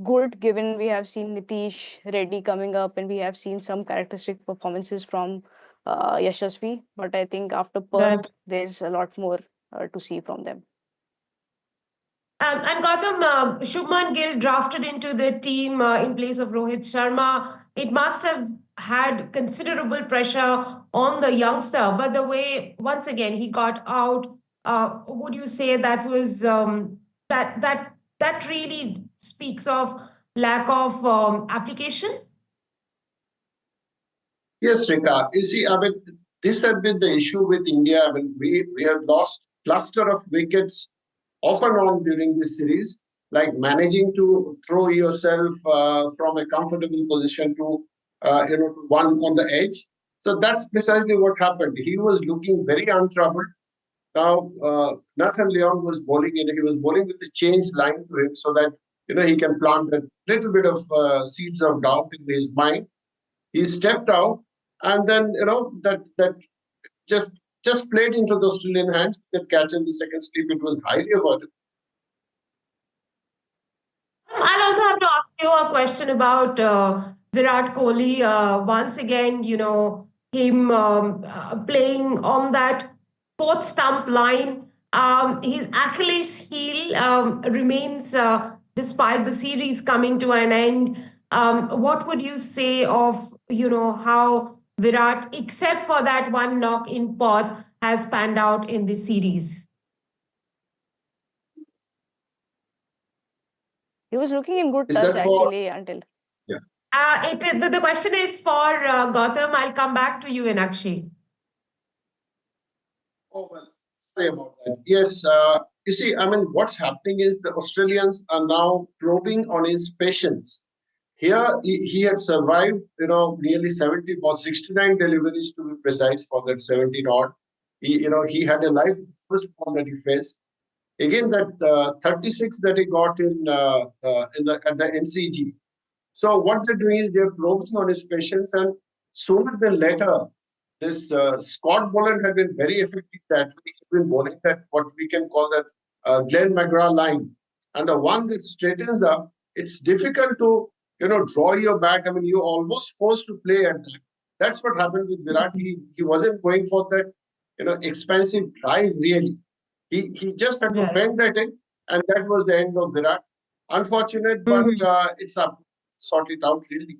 good, given we have seen Nitish Reddy coming up and we have seen some characteristic performances from Yashasvi, but I think after Perth, there's a lot more to see from them. And Gautam, Shubman Gill drafted into the team in place of Rohit Sharma. It must have had considerable pressure on the youngster, but the way once again he got out, would you say that was that really speaks of lack of application? Yes, Rika. You see, I mean, this has been the issue with India. I mean, we have lost cluster of wickets off and on during this series, like managing to throw yourself from a comfortable position to to one on the edge. So that's precisely what happened. He was looking very untroubled. Now Nathan Leon was bowling, and he was bowling with a changed line to him, so that he can plant a little bit of seeds of doubt in his mind. He stepped out, and then that just played into the Australian hands. That catch in the second slip, it was highly avoidable. I'll also have to ask you a question about Virat Kohli. Once again, him playing on that fourth stump line. His Achilles heel remains, despite the series coming to an end. What would you say of how Virat, except for that one knock in Perth, has panned out in this series? He was looking in good touch actually until. Yeah. The question is for Gautam. I'll come back to you, Inakshi. Oh, well, sorry about that. Yes, you see, I mean, what's happening is the Australians are now probing on his patience. Here, he had survived, nearly 70 balls, 69 deliveries to be precise for that 17 odd. He had a life first ball that he faced. Again, that 36 that he got at the MCG. So what they're doing is they're probing on his patience, and sooner than later, this Scott Boland had been very effective that way. He's been bowling that what we can call that Glenn McGrath line, and the one that straightens up. It's difficult to draw your back. I mean, you're almost forced to play at that. That's what happened with Virat. He wasn't going for that expansive drive really. He just had to fend at it, and that was the end of Virat. Unfortunate, but it's up to sort it out really.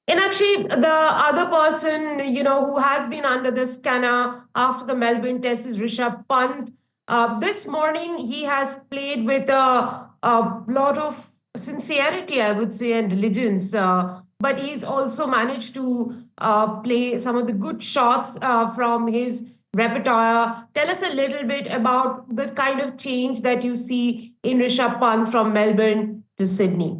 And actually, the other person, who has been under the scanner after the Melbourne Test is Rishabh Pant. This morning, he has played with a lot of sincerity, I would say, and diligence. But he's also managed to play some of the good shots from his repertoire. Tell us a little bit about the kind of change that you see in Rishabh Pant from Melbourne to Sydney.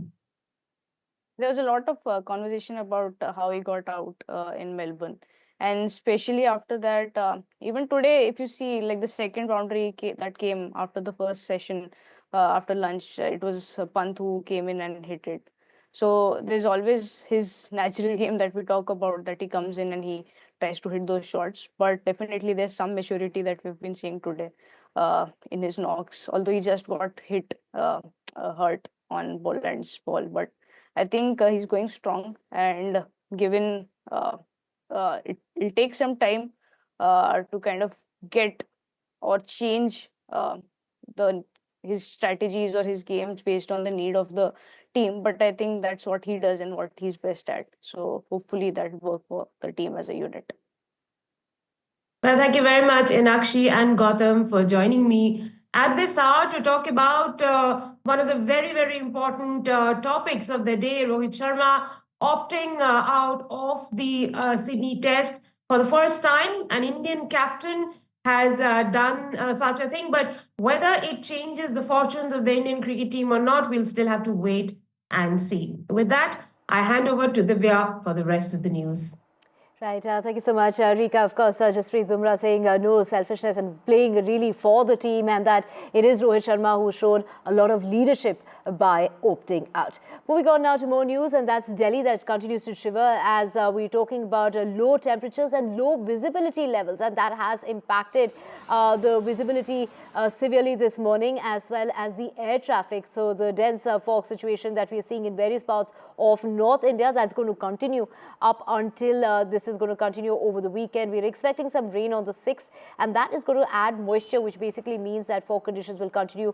There was a lot of conversation about how he got out in Melbourne, and especially after that, even today, if you see like the second boundary that came after the first session, after lunch, it was Pant who came in and hit it. So there's always his natural game that we talk about, that he comes in and he tries to hit those shots. But definitely there's some maturity that we've been seeing today in his knocks, although he just got hit hurt on Boland's ball. But I think he's going strong, and given it'll take some time to kind of get or change his strategies or his games based on the need of the team. But I think that's what he does and what he's best at. So hopefully that will work for the team as a unit. Well, thank you very much, Inakshi and Gautam, for joining me at this hour to talk about one of the very, very important topics of the day. Rohit Sharma opting out of the Sydney Test for the first time. An Indian captain has done such a thing, but whether it changes the fortunes of the Indian cricket team or not, we'll still have to wait and see. With that, I hand over to Divya for the rest of the news. Right, thank you so much, Rika. Of course, Jasprit Bumrah saying no selfishness and playing really for the team, and that it is Rohit Sharma who's shown a lot of leadership by opting out. Moving on now to more news, and that's Delhi that continues to shiver as we're talking about low temperatures and low visibility levels, and that has impacted the visibility severely this morning, as well as the air traffic. So the dense fog situation that we're seeing in various parts of North India, that's going to continue up until this is going to continue over the weekend. We're expecting some rain on the 6th, and that is going to add moisture, which basically means that fog conditions will continue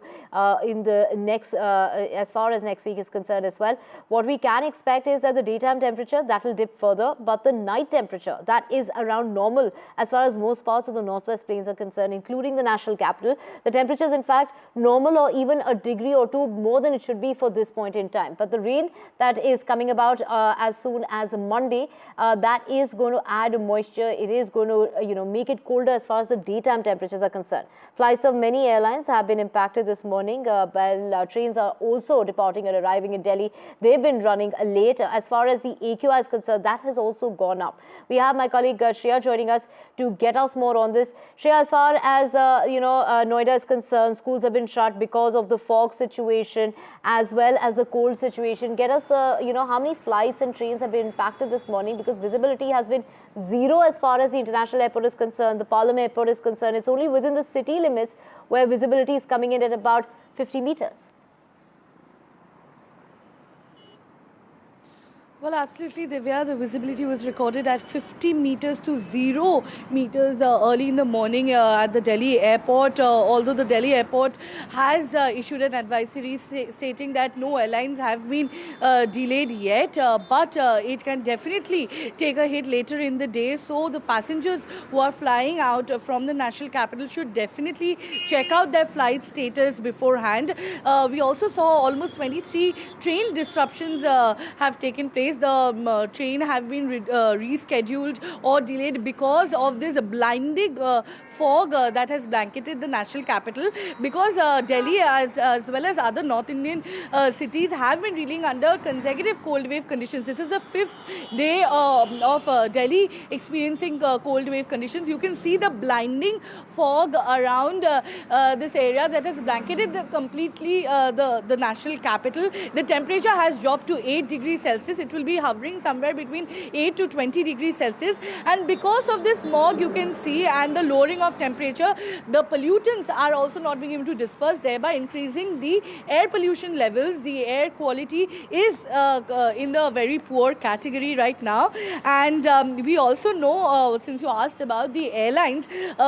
in the next, as far as next week is concerned as well. What we can expect is that the daytime temperature, that will dip further, but the night temperature, that is around normal as far as most parts of the northwest plains are concerned, including the national capital. The temperature is in fact normal or even a degree or two more than it should be for this point in time. But the rain that is coming about as soon as Monday, that is going to add moisture. It is going to make it colder as far as the daytime temperatures are concerned. Flights of many airlines have been impacted this morning, while trains are also departing and arriving in Delhi. They've been running late. As far as the AQI is concerned, that has also gone up. We have my colleague Shreya joining us to get us more on this. Shreya, as far as Noida is concerned, schools have been shut because of the fog situation as well as the cold situation. Get us, how many flights and trains have been impacted this morning, because visibility has been zero as far as the international airport is concerned, the Palam airport is concerned. It's only within the city limits where visibility is coming in at about 50 meters. Well, absolutely, Divya. The visibility was recorded at 50 meters to 0 meters early in the morning at the Delhi airport. Although the Delhi airport has issued an advisory stating that no airlines have been delayed yet, but it can definitely take a hit later in the day. So the passengers who are flying out from the national capital should definitely check out their flight status beforehand. We also saw almost 23 train disruptions have taken place. The train have been rescheduled or delayed because of this blinding fog that has blanketed the national capital, because Delhi as well as other North Indian cities have been reeling under consecutive cold wave conditions. This is the 5th day of Delhi experiencing cold wave conditions. You can see the blinding fog around this area that has blanketed completely the national capital. The temperature has dropped to 8 degrees Celsius. It will be hovering somewhere between 8 to 20 degrees Celsius, and because of this smog you can see and the lowering of temperature, the pollutants are also not being able to disperse, thereby increasing the air pollution levels. The air quality is in the very poor category right now. And we also know, since you asked about the airlines,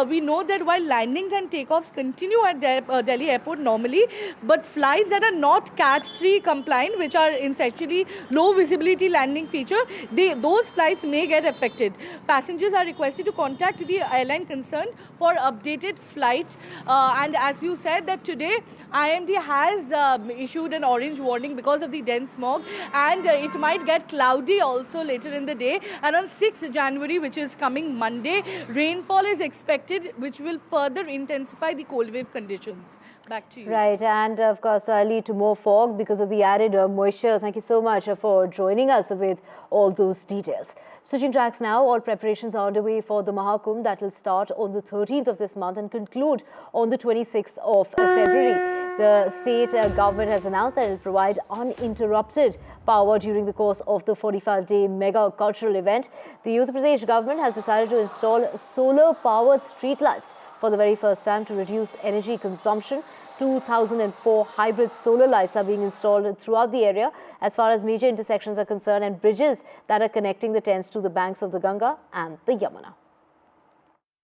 we know that while landings and takeoffs continue at Delhi airport normally, but flights that are not Cat 3 compliant, which are essentially low visibility landing feature, those flights may get affected. Passengers are requested to contact the airline concerned for updated flight. And as you said that today, IMD has issued an orange warning because of the dense smog, and it might get cloudy also later in the day. And on 6th January, which is coming Monday, rainfall is expected, which will further intensify the cold wave conditions. Back to you. Right, and of course lead to more fog because of the added moisture. Thank you so much for joining us with all those details. Switching tracks now, all preparations are underway for the Mahakumbh that will start on the 13th of this month and conclude on the 26th of February. The state government has announced that it will provide uninterrupted power during the course of the 45-day mega cultural event. The Uttar Pradesh government has decided to install solar-powered streetlights for the very first time to reduce energy consumption. 2004 hybrid solar lights are being installed throughout the area as far as major intersections are concerned and bridges that are connecting the tents to the banks of the Ganga and the Yamuna.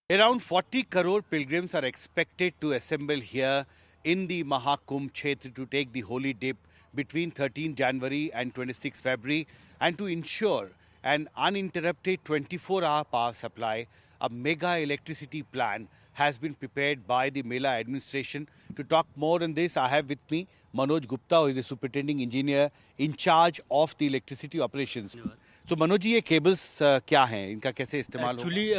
Around 40 crore pilgrims are expected to assemble here in the Mahakumbh Kshetra to take the holy dip between 13 January and 26 February, and to ensure an uninterrupted 24-hour power supply, a mega electricity plan has been prepared by the Mela administration. To talk more on this, I have with me Manoj Gupta, who is the superintending engineer in charge of the electricity operations. तो मनोज जी, ये cables क्या हैं, इनका कैसे इस्तेमाल होगा? Actually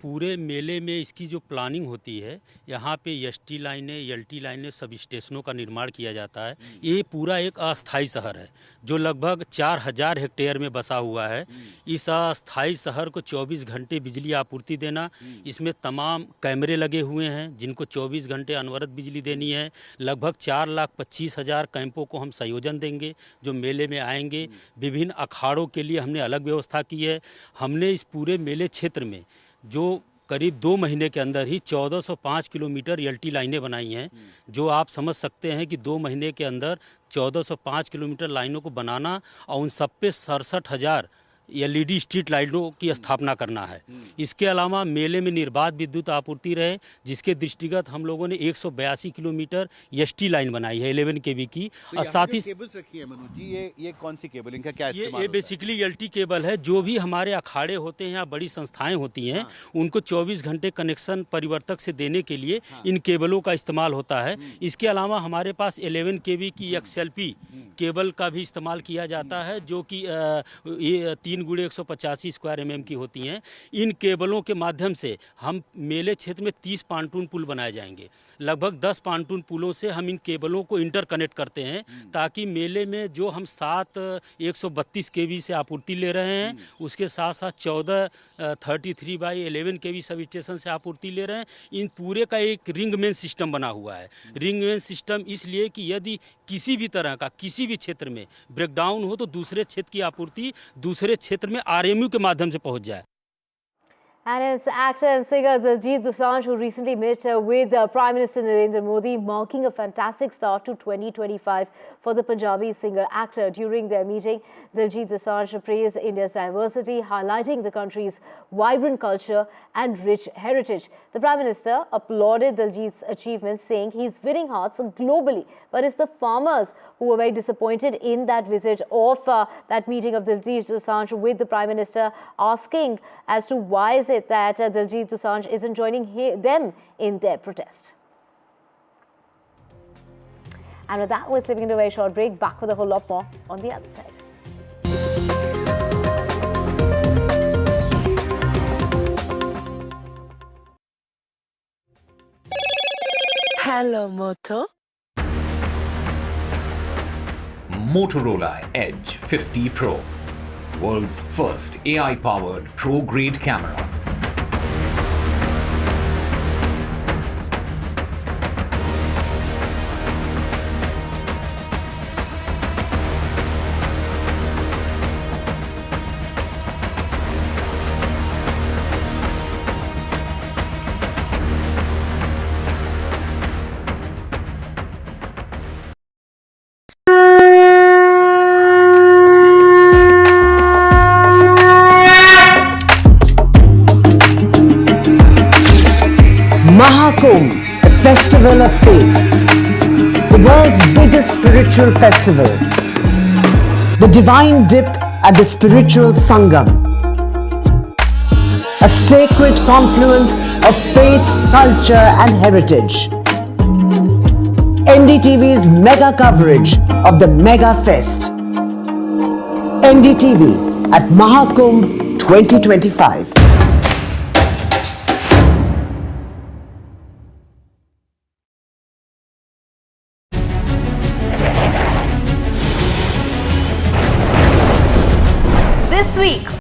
पूरे मेले में इसकी जो प्लानिंग होती है, यहाँ पे एसटी लाइनें, एलटी लाइनें, सब स्टेशनों का निर्माण किया जाता है। ये पूरा एक अस्थाई शहर है जो लगभग 4000 हेक्टेयर में बसा हुआ है। इस अस्थाई शहर को 24 घंटे बिजली आपूर्ति देना, इसमें तमाम कैमरे लगे हुए हैं जिनको 24 घंटे अनवरत बिजली देनी है। लगभग 4,25,000 कैंपों को हम संयोजन देंगे जो मेले में आएंगे। विभिन्न अखाड़ों के लिए हमने अलग व्यवस्था की है। हमने इस पूरे मेले क्षेत्र में जो करीब 2 महीने के अंदर ही 1405 किलोमीटर एलटी लाइनें बनाई हैं, जो आप समझ सकते हैं कि 2 महीने के अंदर 1405 किलोमीटर लाइनों को बनाना और उन सब पे 67,000 LED स्ट्रीट लाइटों की स्थापना करना है। इसके अलावा मेले में निर्बाध विद्युत आपूर्ति रहे, जिसके दृष्टिगत हम लोगों ने 182 किलोमीटर एसटी लाइन बनाई है 11 kV की। तो और साथ ही केबल्स रखी है मनोज जी, ये कौन सी केबल, इनका क्या इस्तेमाल ये होता है? बेसिकली एलटी केबल है। जो भी हमारे अखाड़े होते हैं या बड़ी संस्थाएं होती हैं, उनको 24 घंटे कनेक्शन परिवर्तक से देने के लिए इन केबलों का इस्तेमाल होता है। इसके अलावा हमारे पास 11 kV की XLP केबल का भी इस्तेमाल किया जाता है, जो कि 3x185 स्क्वायर mm की होती हैं। इन केबलों के माध्यम से हम मेले क्षेत्र में 30 पांटून पुल बनाए जाएंगे। लगभग 10 पांटून पुलों से हम इन केबलों को इंटरकनेक्ट करते हैं, ताकि मेले में जो हम 7 132 kV से आपूर्ति ले रहे हैं, उसके साथ साथ 14 33/11 kV सब स्टेशन से आपूर्ति ले रहे हैं। इन पूरे का एक रिंग मेन सिस्टम बना हुआ है। रिंग मेन सिस्टम इसलिए कि यदि किसी भी तरह का किसी भी क्षेत्र में ब्रेकडाउन हो तो दूसरे क्षेत्र की आपूर्ति दूसरे क्षेत्र में RMU के माध्यम से पहुंच जाए। And it's actor and singer Diljit Dosanjh who recently met with Prime Minister Narendra Modi, marking a fantastic start to 2025 for the Punjabi singer-actor. During their meeting, Diljit Dosanjh praised India's diversity, highlighting the country's vibrant culture and rich heritage. The Prime Minister applauded Diljit's achievements, saying he's winning hearts globally. But it's the farmers who were very disappointed in that visit of that meeting of Diljit Dosanjh with the Prime Minister, asking as to why is it that Diljit Dosanjh isn't joining them in their protest. And with that, we're slipping into a very short break. Back with a whole lot more on the other side. Hello, Moto. Motorola Edge 50 Pro, world's first AI-powered pro-grade camera. Mahakumbh, a festival of faith, the world's biggest spiritual festival, the divine dip at the spiritual Sangam, a sacred confluence of faith, culture and heritage. NDTV's mega coverage of the Mega Fest. NDTV at Mahakumbh 2025. This week